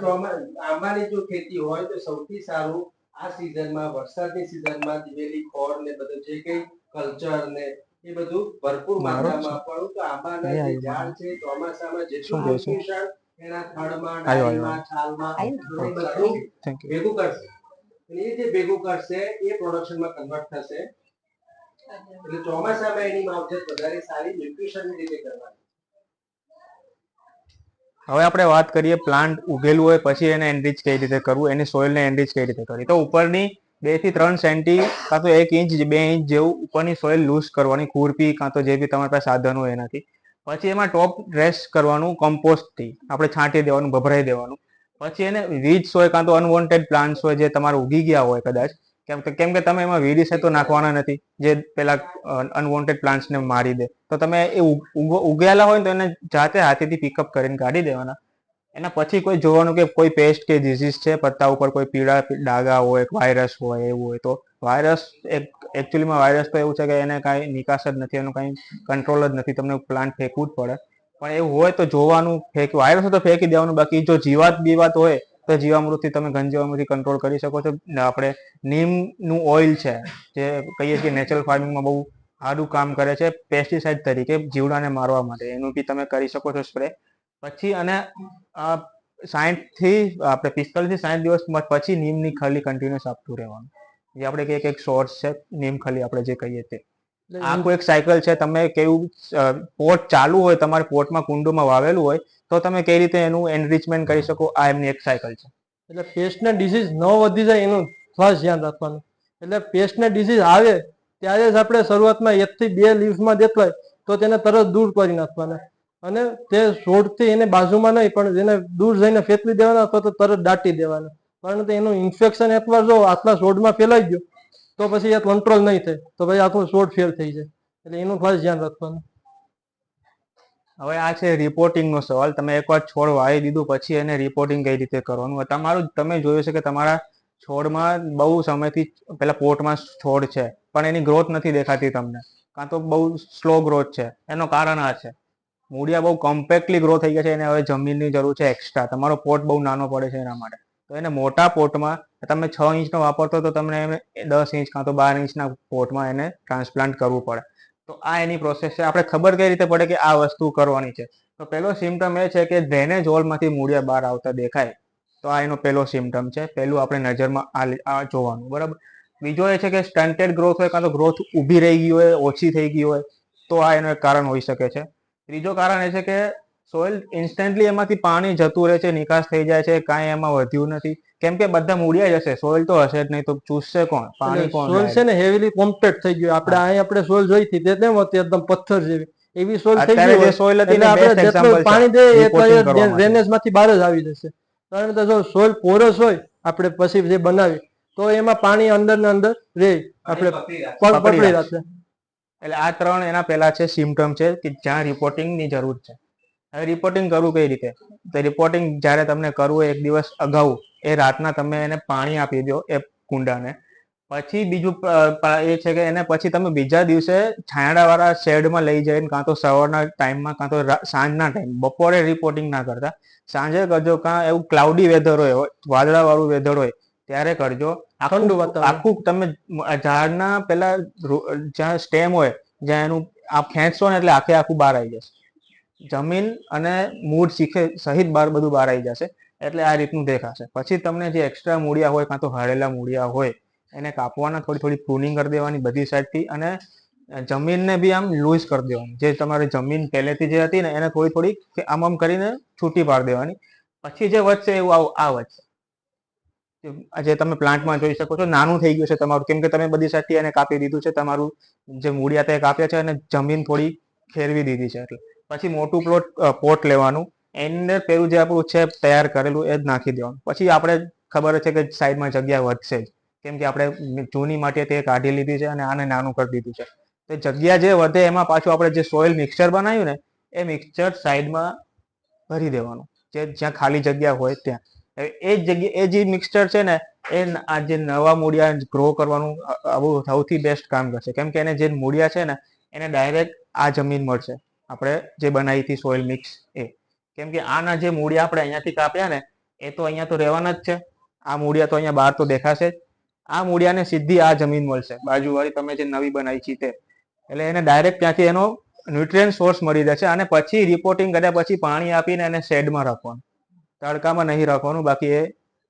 આંબાની જો ખેતી હોય તો સૌથી સારું આ સિઝનમાં વરસાદની સિઝનમાં દિવેલી ખોળ ને બધું જે કઈ કલ્ચર ને એ બધું ભરપૂર મારો માત્રામાં આપવાનું તો આંબાના જે ઝાડ છે ચોમાસામાં જેટલું શું કહે છે? ન્યુટ્રિશન એના થડમાં આવ્યો, ડાળીમાં છાલમાં એ બધું થેન્ક યુ. ભેગું કરશે અને એ જે ભેગું કરશે એ પ્રોડક્શનમાં કન્વર્ટ થશે એટલે ચોમાસામાં એની માવજત વધારે સારી ન્યુટ્રિશનની રીતે કરવાની. હવે આપણે વાત કરીએ પ્લાન્ટ ઉગેલું હોય પછી એને એનરીચ કઈ રીતે કરવું, એની સોઇલને એનરીચ કઈ રીતે કરવી. તો ઉપરની 2 થી 3 સેન્ટી કાં તો 1 ઇંચ 2 ઇંચ જેવું ઉપરની સોઇલ લૂઝ કરવાની, ખુરપી કાં તો જે બી તમારી પાસે સાધન હોય એનાથી. પછી એમાં ટોપ ડ્રેસ કરવાનું કમ્પોસ્ટથી, આપણે છાંટી દેવાનું, ભભરાઈ દેવાનું. પછી એને વીડ્સ હોય કાં તો અનવોન્ટેડ પ્લાન્ટ્સ હોય જે તમારે ઉગી ગયા હોય કદાચ, કેમ કે તમે એમાં વીડીસ તો નાખવાના નથી જે પેલા અનવોન્ટેડ પ્લાન્ટ્સને મારી દે. તો તમે એ ઉગેલા હોય ને તો એને જાતે હાથેથી પિકઅપ કરીને કાઢી દેવાના. એના પછી કોઈ જોવાનું કે કોઈ પેસ્ટ કે ડિઝીઝ છે પત્તા ઉપર, કોઈ પીળા ડાઘા હોય, વાયરસ હોય, એવું હોય તો વાયરસ એકચ્યુઅલીમાં વાયરસ તો એવું છે કે એને કાંઈ નિકાસ જ નથી, એનું કાંઈ કંટ્રોલ જ નથી, તમને પ્લાન્ટ ફેંકવું જ પડે. પણ એવું હોય તો જોવાનું, વાયરસ હોય તો ફેંકી દેવાનું. બાકી જો જીવાત બીવાત હોય તો જીવામૃતથી તમે ઘન જીવામૃતથી કંટ્રોલ કરી શકો છો. આપણે નીમનું ઓઇલ છે જે કહીએ છીએ નેચરલ ફાર્મિંગમાં બહુ સારું કામ કરે છે પેસ્ટિસાઇડ તરીકે જીવડાને મારવા માટે, એનું બી તમે કરી શકો છો સ્પ્રે. પછી અને 60 થી આપણે 45 થી 60 દિવસ પછી નીમની ખલી કન્ટિન્યુઅસ આપતું રહેવાનું. જે આપણે કહીએ કે એક સોર્સ છે નીમ ખલી આપણે જે કહીએ તે. આખું એક સાયકલ છે. તમે કેવું પોટ ચાલુ હોય, તમારે પોટમાં કુંડોમાં વાવેલું હોય તો તમે કઈ રીતે એનું એનરિચમેન્ટ કરી શકો, આ એમની એક સાયકલ છે. એટલે પેસ્ટ ને ડિસીઝ ન વધી જાય એનું ખાસ ધ્યાન રાખવાનું. એટલે પેસ્ટ ને ડિસીઝ આવે ત્યારે જ આપણે શરૂઆતમાં 1 થી 2 લીવ્સમાં દેખાય તો તેને તરત દૂર કરી નાખવાના અને તે છોડથી એને બાજુમાં નહીં પણ એને દૂર જઈને ફેંકવી દેવાના અથવા તો તરત દાટી દેવાના. કારણ કે એનું ઇન્ફેક્શન એકવાર જો આટલા છોડમાં ફેલાઈ ગયું તો પછી એ કંટ્રોલ નહીં થાય તો પછી આખો છોડ ફેલ થઈ જાય. એટલે એનું ખાસ ધ્યાન રાખવાનું. હવે આ છે રિપોર્ટિંગનો સવાલ. તમે એકવાર છોડ વાવી દીધું પછી એને રિપોર્ટિંગ કઈ રીતે કરવાનું. તમારું તમે જોયું છે કે તમારા છોડમાં બહુ સમયથી પેલા પોટમાં છોડ છે પણ એની ગ્રોથ નથી દેખાતી તમને, કાં તો બહુ સ્લો ગ્રોથ છે, એનું કારણ આ છે મૂળિયા બહુ કોમ્પેક્ટલી ગ્રો થઈ ગયા છે, એને હવે જમીનની જરૂર છે એક્સ્ટ્રા, તમારો પોટ બહુ નાનો પડે છે એના માટે. તો એને મોટા પોટમાં તમે 6 ઇંચનો વાપરતો તો તમને 10 ઇંચ કાં તો 12 ઇંચના પોટમાં એને ટ્રાન્સપ્લાન્ટ કરવું પડે. તો આ એની પ્રોસેસ છે. આપણે ખબર કઈ રીતે પડે કે આ વસ્તુ કરવાની છે? તો પહેલો સિમ્ટમ એ છે કે ડ્રેનેજ હોલમાંથી મૂળિયા બહાર આવતા દેખાય, તો આ એનો પહેલો સિમ્ટમ છે. પહેલું આપણે નજરમાં આ જોવાનું, બરાબર. બીજો એ છે કે સ્ટન્ટેડ ગ્રોથ હોય, કાં તો ગ્રોથ ઊભી રહી ગઈ હોય, ઓછી થઈ ગઈ હોય, તો આ એનું એક કારણ હોઈ શકે છે. ત્રીજો કારણ એ છે કે સોઇલ ઇન્સ્ટન્ટલી એમાંથી પાણી જતું રહે છે, નિકાસ થઈ જાય છે, કાંઈ એમાં વધ્યું નથી, કેમ કે બધા મૂળિયા જ હશે, સોઇલ તો હશે જ નહીં, તો ચૂસશે કોણ? પાણી કોણ? સોઇલ છે ને હેવીલી કોમ્પેક્ટ થઈ ગયું. આપણે સોઇલ જોઈ હતી તે કેમ હતી? એકદમ પથ્થર જેવી એવી સોઇલ થઈ અત્યારે ગઈ જે સોઇલ હતી એટલે ને આપણે બેસ્ટ જેટલું એક્ઝામ્પલ પાણી દે એ રિપોર્ટિંગ કરવા માટે. ડ્રેનેજ માંથી બહાર જ આવી જશે. કારણ કે જો સોઇલ પોરસ હોય, આપણે પછી જે બનાવી તો એમાં પાણી અંદર ને અંદર રહે, આપણે પકડી રાખે. એટલે આ 3 એના પહેલા છે સિમ્ટમ છે કે જ્યાં રિપોર્ટિંગની જરૂર છે. હવે રિપોર્ટિંગ કરવું કઈ રીતે? તો રિપોર્ટિંગ જ્યારે તમને કરવું હોય એક દિવસ અગાઉ, એ રાતના તમે એને પાણી આપી દો એ કુંડાને. પછી બીજું એ છે કે એને પછી તમે બીજા દિવસે છાંયડાવાળા શેડમાં લઈ જઈને, કાં તો સવારના ટાઈમમાં કાં તો સાંજના ટાઈમ, બપોરે રિપોર્ટિંગ ના કરતા, સાંજે કરજો. કાં એવું ક્લાઉડી વેધર હોય, વાદળાવાળું વેધર હોય ત્યારે કરજો. ઠંડુ વાતાવરણ. આખું તમે ઝાડના પેલા જ્યાં સ્ટેમ હોય, જ્યાં એનું આપ ખેંચશો ને એટલે આખું બહાર આવી જશે, જમીન અને મૂળ શીખે સહિત બધું બહાર આવી જશે. એટલે આ રીતનું દેખાશે. પછી તમને જે એક્સ્ટ્રા મૂળિયા હોય, કાં તો હળેલા મૂળિયા હોય, એને કાપવાના, થોડી પ્રૂનિંગ કરી દેવાની બધી સાઈડથી, અને જમીનને બી આમ લૂઝ કરી દેવાની. જે તમારી જમીન પહેલેથી જે હતી ને એને થોડી આમ કરીને છૂટી પાડી દેવાની. પછી જે વધશે એવું આ વધશે. જે તમે પ્લાન્ટમાં જોઈ શકો છો, નાનું થઈ ગયું છે તમારું, કેમ કે તમે બધી સાઈડથી એને કાપી દીધું છે. તમારું જે મૂળિયા તે કાપ્યા છે અને જમીન થોડી ફેરવી દીધી છે. એટલે પછી મોટું પોટ લેવાનું, એની અંદર પેલું જે આપણું છે તૈયાર કરેલું એ જ નાખી દેવાનું. પછી આપણે ખબર છે કે સાઈડમાં જગ્યા વધશે જ, કેમ કે આપણે જૂની માટી તે કાઢી લીધી છે અને આને નાનું કરી દીધું છે. તો જગ્યા જે વધે એમાં પાછું આપણે જે સોઇલ મિક્સચર બનાવ્યું ને, એ મિક્સચર સાઈડમાં ભરી દેવાનું, જ્યાં ખાલી જગ્યા હોય ત્યાં. એ જ જગ્યા, એ જે મિક્સચર છે ને, એ આ જે નવા મૂળિયા ગ્રો કરવાનું આવું સૌથી બેસ્ટ કામ કરશે. કેમ કે એને જે મૂળિયા છે ને, એને ડાયરેક્ટ આ જમીન મળશે આપણે જે બનાવી હતી સોઇલ મિક્સ એ. કેમ કે આના જે મૂળિયા આપણે અહીંયાથી કાપ્યા ને, એ તો અહીંયા તો રહેવાના જ છે. આ મૂળિયા તો અહીંયા બહાર તો દેખાશે જ. આ મૂળિયાને સીધી આ જમીન મળશે, બાજુવાળી તમે જે નવી બનાવી છે તે. એટલે એને ડાયરેક્ટ ત્યાંથી એનો ન્યુટ્રિયન્ટ સોર્સ મળી જશે. અને પછી રિપોર્ટિંગ કર્યા પછી પાણી આપીને એને શેડમાં રાખવાનું, તડકામાં નહીં રાખવાનું, બાકી એ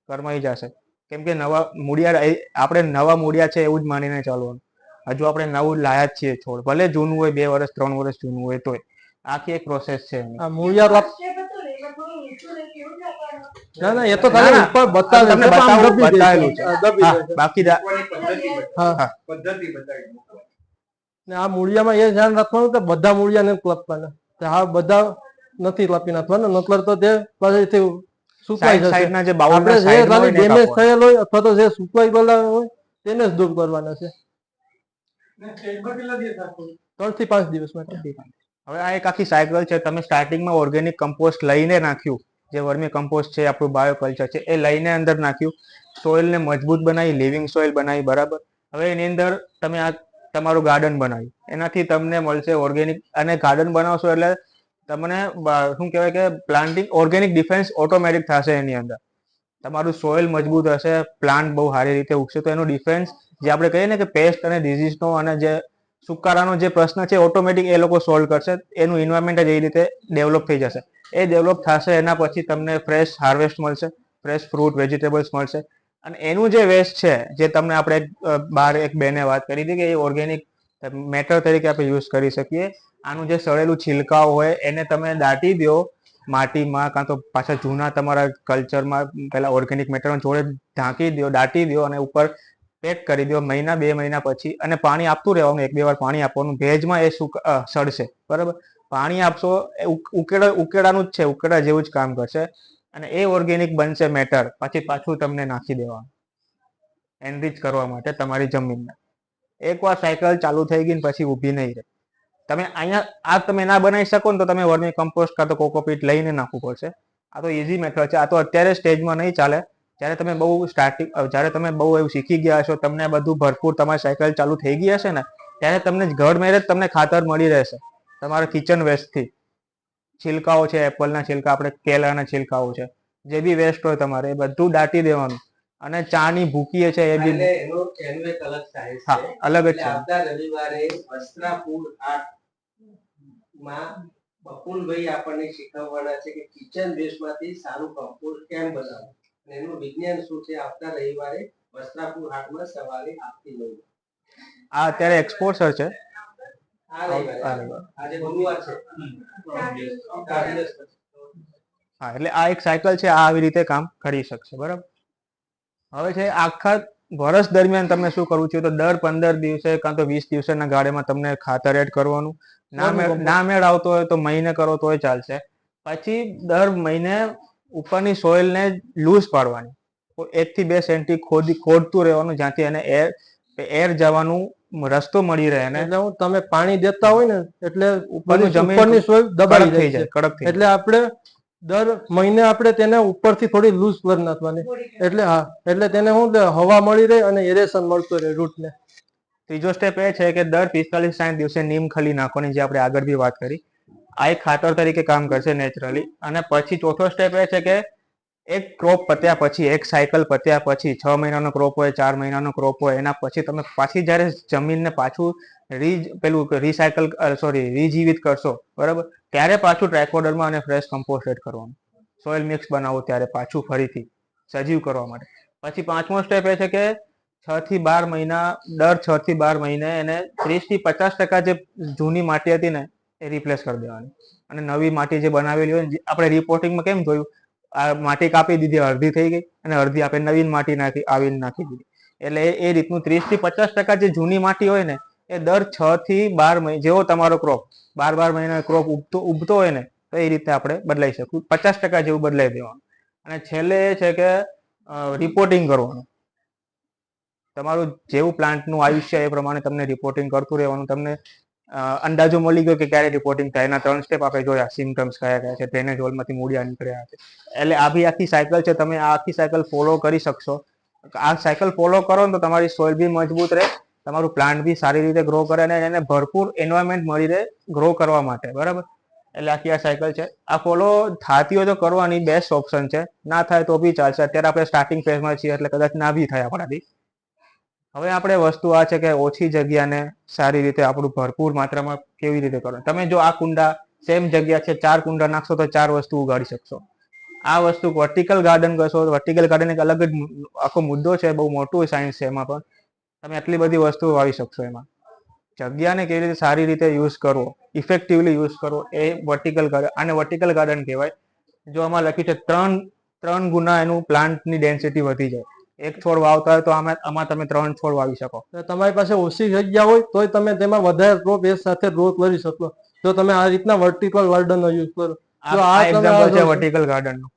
કરમાઈ જશે. કેમ કે નવા મૂળિયા, આપણે નવા મૂળિયા છે એવું જ માનીને ચાલવાનું. હજુ આપણે નવું લાયા જ છીએ છોડ, ભલે જૂનું હોય, 2 વર્ષ 3 વર્ષ જૂનું હોય તોય. આખી એક પ્રોસેસ છે એની. આ મૂળિયા સ્ટેપ હતું ને, એમાં થોડું ઊંચું ને કેવું લાગવાનું? ના ના, એ તો ખાલી ઉપર બતાવે તમને છે, આમ દબી દે બતાવેલું છે. છે. દબી હા, દે છે. બાકી હા. પદ્ધતિ બતાવી મૂકવાની. ને આ મૂળિયામાં એ ધ્યાન રાખવાનું કે બધા મૂળિયા નથી લપવાના. હા, બધા નથી લપી નાખવાના, નકર તો તે પછીથી સુકાઈ જશે. સાઈડના જે આપણે બાઉલના જે સાઈડમાં ખાલી હોય ને ડેમેજ કાપવાનું. થયેલ હોય અથવા તો જે સુકાઈ ગયેલા હોય તેને જ દૂર કરવાના છે. 3 થી 5 દિવસ માટે. હવે આ એક આખી સાયકલ છે. તમે સ્ટાર્ટિંગમાં ઓર્ગેનિક કમ્પોસ્ટ લઈને નાખ્યું, જે વર્મી કમ્પોસ્ટ છે, આપણું બાયોકલ્ચર છે, એ લઈને અંદર નાખ્યું, સોઇલને મજબૂત બનાવી, લિવિંગ સોઇલ બનાવી, બરાબર. હવે એની અંદર તમે આ તમારું ગાર્ડન બનાવ્યું, એનાથી તમને મળશે ઓર્ગેનિક. અને ગાર્ડન બનાવશો એટલે તમને શું કહેવાય કે પ્લાન્ટિંગ ઓર્ગેનિક ડિફેન્સ ઓટોમેટિક થશે એની અંદર. તમારું સોઇલ મજબૂત હશે, પ્લાન્ટ બહુ સારી રીતે ઉગશે, તો એનું ડિફેન્સ, જે આપણે કહીએ ને કે પેસ્ટ અને ડિઝીઝનો અને જે સુકારાનો જે પ્રશ્ન છે, ઓટોમેટિક એ લોકો સોલ્વ કરશે. એનું એન્વાયરમેન્ટ જ એ રીતે ડેવલપ થઈ જશે. એ ડેવલપ થશે, એના પછી તમને ફ્રેશ હાર્વેસ્ટ મળશે, ફ્રેશ ફ્રૂટ વેજીટેબલ્સ મળશે. અને એનું જે વેસ્ટ છે, જે તમને આપણે બહાર એક બેને વાત કરી હતી કે એ ઓર્ગેનિક મેટર તરીકે આપણે યુઝ કરી શકીએ. આનું જે સડેલું છિલકાઓ હોય એને તમે દાટી દો માટીમાં, કાં તો પાછા જૂના તમારા કલ્ચરમાં પેલા ઓર્ગેનિક મેટર જોડે ઢાંકી દો, દાટી દો અને ઉપર પેક કરી દો. 1-2 મહિના પછી અને પાણી આપતું રહેવાનું, 1-2 વાર પાણી આપવાનું. ભેજમાં એ સડશે, બરાબર. પાણી આપશો, ઉકેડાનું જ છે, ઉકેડા જેવું જ કામ કરશે. અને એ ઓર્ગેનિક બનશે મેટર. પછી પાછું તમને નાખી દેવાનું એનરીચ કરવા માટે તમારી જમીનને. એકવાર સાયકલ ચાલુ થઈ ગઈ ને પછી ઊભી નહીં રહે. તમે અહીંયા આ તમે ના બનાવી શકો ને, તો તમે વર્મી કમ્પોસ્ટ કાં તો કોકોપીટ લઈને નાખવું પડશે. આ તો ઇઝી મેથડ છે. આ તો અત્યારે સ્ટેજમાં નહીં ચાલે. જ્યારે તમે બહુ સ્ટાર્ટિંગ, જ્યારે તમે બહુ એવું શીખી ગયા હશો, તમને બધું ભરપૂર તમારી સાયકલ ચાલુ થઈ ગઈ હશે ને, ત્યારે તમને ઘર મેળે જ તમને ખાતર મળી રહેશે તમારા કિચન વેસ્ટથી. છિલકાઓ છે, એપલના છિલકા, આપણે કેળાના છિલકાઓ છે, જે બી વેસ્ટ હોય તમારે એ બધું દાટી દેવાનું. અને ચાની ભૂકી છે એ બી એટલે એનું એક અલગ સાઇઝ હા છે. અલગ જ એટલે છે. આવતા રવિવારે વસ્ત્રાપુર માં બકુલભાઈ આપણને શીખવવાના છે કે કિચન વેસ્ટ માંથી સારું કમ્પોસ્ટ કેમ બનાવવું અને એનું વિજ્ઞાન શું છે. આવતા રવિવારે વસ્ત્રાપુર હાટમાં સવારે 8 થી 9. આ અત્યારે એક્સપોઝર છે. આ રવિવારે આજે ગુરુવાર છે. 4 દિવસ પછી. હા, એટલે આ એક સાયકલ છે, આ આવી રીતે કામ કરી શકશે. બરાબર. હવે છે આખા વર્ષ દરમિયાન તમને શું કરવું છે, તો દર 15 દિવસે કાં તો 20 દિવસના ગાળામાં તમને ખાતર એડ કરવાનું. ના મેળ આવતો હોય તો મહિને કરો તોય ચાલશે. પછી દર મહિને ઉપરની સોઇલને લૂઝ પાડવાની. 1 થી 2 સેન્ટી ખોદતું રહેવાનું, જ્યાંથી એને એર જવાનું રસ્તો મળી રહે. અને એટલે તમે પાણી દેતા હોય ને એટલે ઉપરનું જમીન ઉપરની સોઇલ દબાઈ કડક થઈ જાય જાય, છે. કડક થઈ એટલે આપણે દર મહિને આપણે તેને ઉપરથી થોડી લૂઝ કરી નાખવાની. એટલે હા, એટલે તેને શું હવા મળી રહે અને એરેશન મળતું રહે રૂટને. ત્રીજો સ્ટેપ એ છે કે દર 45-60 દિવસે નીમ ખલી નાખવાની, જે આપણે આગળ બી વાત કરી. આ એક ખાતર તરીકે કામ કરશે નેચરલી. અને પછી ચોથો સ્ટેપ એ છે કે એક ક્રોપ પત્યા પછી, એક સાયકલ પત્યા પછી, 6 મહિનાનો ક્રોપ હોય, 4 મહિનાનો ક્રોપ હોય, એના પછી તમે પાછી જ્યારે જમીનને પાછું રીજીવિત કરશો, બરાબર, ત્યારે પાછું ટ્રાયકોડર્મા અને ફ્રેશ કમ્પોસ્ટ એડ કરવાનું. સોઇલ મિક્સ બનાવો ત્યારે પાછું ફરીથી સજીવ કરવા માટે. પછી 5મો સ્ટેપ એ છે કે 6 થી 12 મહિના, દર 6 થી 12 મહિને એને 30 થી 50% જે જૂની માટી હતી ને એ રિપ્લેસ કરી દેવાની. અને નવી માટી જે બનાવેલી હોય ને, આપણે રિપોર્ટિંગમાં કેમ જોયું, આ માટી કાપી દીધી, અડધી થઈ ગઈ, અને અડધી આપણે નવીન માટી નાખી દીધી. એટલે એ રીતનું 30 થી 50% જે જૂની માટી હોય ને, એ દર 6 થી 12 મહિને, જેવો તમારો ક્રોપ 12 મહિના ક્રોપ ઉગતો હોય ને, તો એ રીતે આપણે બદલાઈ શકું. 50% જેવું બદલાઈ દેવાનું. અને છેલ્લે એ છે કે રિપોર્ટિંગ કરવાનું. તમારું જેવું પ્લાન્ટનું આયુષ્ય એ પ્રમાણે તમને રિપોર્ટિંગ કરતું રહેવાનું. તમને અંદાજો મળી ગયો કે ક્યારે રિપોર્ટિંગ થાય. એના 3 સ્ટેપ આપણે જોયા, સિમ્ટમ્સ કયા કયા છે, ડ્રેનેજ હોલમાંથી મૂળિયા નીકળ્યા છે. એટલે આ બી આખી સાયકલ છે, તમે આ આખી સાયકલ ફોલો કરી શકશો. આ સાયકલ ફોલો કરો ને તો તમારી સોઇલ બી મજબૂત રહે, તમારું પ્લાન્ટ બી સારી રીતે ગ્રો કરે, અને એને ભરપૂર એન્વાયરમેન્ટ મળી રહે ગ્રો કરવા માટે. બરાબર. એટલે આખી આ સાયકલ છે. આ ફોલો થતી હોય તો કરવાની બેસ્ટ ઓપ્શન છે. ના થાય તો બી ચાલશે. અત્યારે આપણે સ્ટાર્ટિંગ ફેઝમાં છીએ, એટલે કદાચ ના બી થાય આપણાથી. હવે આપણે વસ્તુ આ છે કે ઓછી જગ્યાને સારી રીતે આપણું ભરપૂર માત્રામાં કેવી રીતે કરો. તમે જો આ કુંડા સેમ જગ્યા છે, 4 કુંડા નાખશો તો 4 વસ્તુ ઉગાડી શકશો. આ વસ્તુ વર્ટિકલ ગાર્ડન કરશો. વર્ટિકલ ગાર્ડન એક અલગ જ આખો મુદ્દો છે, બહુ મોટું સાયન્સ છે. એમાં પણ તમે આટલી બધી વસ્તુઓ વાવી શકશો. એમાં જગ્યાને કેવી રીતે સારી રીતે યુઝ કરવો, ઇફેક્ટિવલી યુઝ કરવો, એ વર્ટિકલ ગાર્ડન. આને વર્ટિકલ ગાર્ડન કહેવાય. જો આમાં લખ્યું છે 3 ગુના એનું પ્લાન્ટની ડેન્સિટી વધી જાય. એક છોડ વાવતા હોય તો આમાં તમે 3 છોડ વાવી શકો. તમારી પાસે ઓછી જગ્યા હોય તોય તમે તેમાં વધારે ક્રોપ એક સાથે ગ્રો કરી શકો, જો તમે આ રીતના વર્ટિકલ ગાર્ડનનો યુઝ કરો. આ એક્ઝામ્પલ છે વર્ટિકલ ગાર્ડનનું.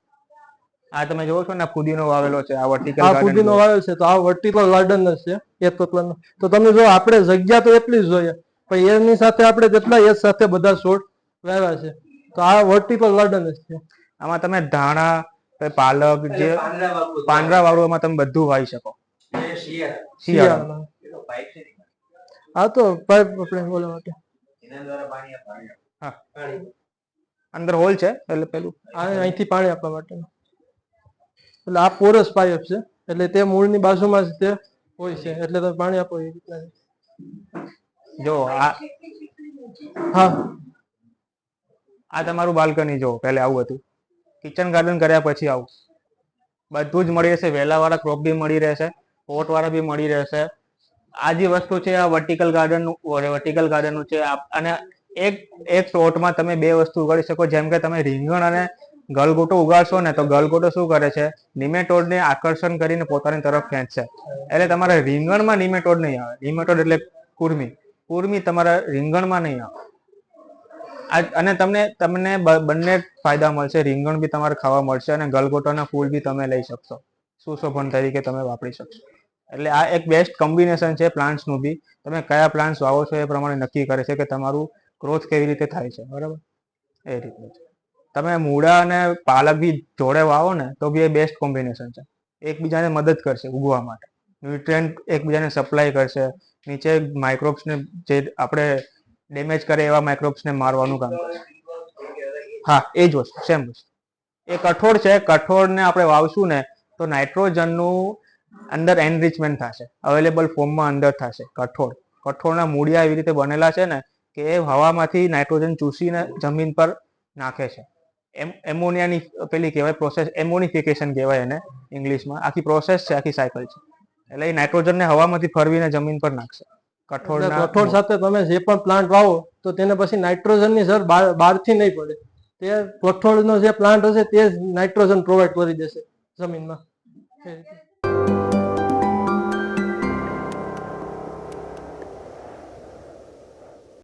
આ તમે જોવો છો ને, ફુદીનો વાવેલો છે. આ વર્ટિકલ ગાર્ડન, ફુદીનો વાવેલો છે, તો આ વર્ટિકલ ગાર્ડન જ છે એક પ્રકારનો. તો તમે જો આપણે જગ્યા તો એટલી જ જોઈએ, પણ એની સાથે આપણે જેટલા એક સાથે બધા છોડ વાવ્યા છે, તો આ વર્ટિકલ ગાર્ડન જ છે. આમાં તમે ધાણા, પાલક, જે પાંદડા વાળું, એમાં તમે બધું વાવી શકો. શિયાળામાં આ તો પાઇપ આપણે બોલવા માટે અંદર હોલ છે, એટલે પેલું અહીંથી પાણી આપવા માટે. એટલે આ પોરસ પાઇપ છે, એટલે તે મૂળની બાજુમાં જ તે હોય છે, એટલે તમે પાણી આપો એ રીતના. જો હા, આ તમારું બાલ્કની. જો પહેલે આવું હતું, કિચન ગાર્ડન કર્યા પછી આવું બધું જ મળી રહેશે. વેલા વાળા ક્રોપ બી મળી રહેશે, પોટ વાળા બી મળી રહેશે. આ જે વસ્તુ છે આ વર્ટિકલ ગાર્ડનનું છે. અને એક પ્લોટમાં તમે 2 વસ્તુ ઉગાડી શકો. જેમ કે તમે રીંગણ અને ગલગોટો ઉગાડશો ને, તો ગલગોટો શું કરે છે, નિમેટોડને આકર્ષણ કરીને પોતાની તરફ ખેંચશે. એટલે તમારે રીંગણમાં નિમેટોડ નહીં આવે. નિમેટોડ એટલે કુર્મી તમારા રીંગણમાં નહીં આવે. અને તમને બંને ફાયદા મળશે. રીંગણ બી તમારે ખાવા મળશે, અને ગલગોટાના ફૂલ બી તમે લઈ શકશો, સુશોભન તરીકે તમે વાપરી શકશો. એટલે આ એક બેસ્ટ કોમ્બિનેશન છે પ્લાન્ટ્સનું બી. તમે કયા પ્લાન્ટ્સ વાવો છો એ પ્રમાણે નક્કી કરે છે કે તમારું ગ્રોથ કેવી રીતે થાય છે. બરાબર. એ રીતનું છે. તમે મૂળા અને પાલક બી જોડે વાવો ને તો બી એ બેસ્ટ કોમ્બિનેશન છે. એકબીજાને મદદ કરશે ઉગવા માટે. ન્યુટ્રિયન્ટ એકબીજાને સપ્લાય કરશે, નીચે માઇક્રોબ્સને જે આપણે ડેમેજ કરે એવા માઇક્રોબ્સને મારવાનું કામ કરશે. હા, એ જ વસ્તુ, સેમ વસ્તુ. એ કઠોળ છે, કઠોળને આપણે વાવશું ને તો નાઇટ્રોજનનું અંદર એનરિચમેન્ટ થશે, અવેલેબલ ફોર્મમાં અંદર થશે. કઠોળના મૂળિયા એવી રીતે બનેલા છે ને કે એ હવામાંથી નાઇટ્રોજન ચૂસીને જમીન પર નાખે છે. એમોનિયાની પેલી કહેવાય પ્રોસેસ, એમોનિફિકેશન કહેવાય એને ઇંગ્લિશમાં. આખી પ્રોસેસ છે, આખી સાયકલ છે. એટલે એ નાઇટ્રોજનને હવામાંથી ફરવીને જમીન પર નાખશે. કઠોળ સાથે તમે જે પણ પ્લાન્ટ વાવો તો તેને પછી નાઇટ્રોજનની જરૂર બહારથી નહીં પડે. તે કઠોળનો જે પ્લાન્ટ હશે તે જ નાઇટ્રોજન પ્રોવાઈડ કરી દેશે જમીનમાં. એ રીતે.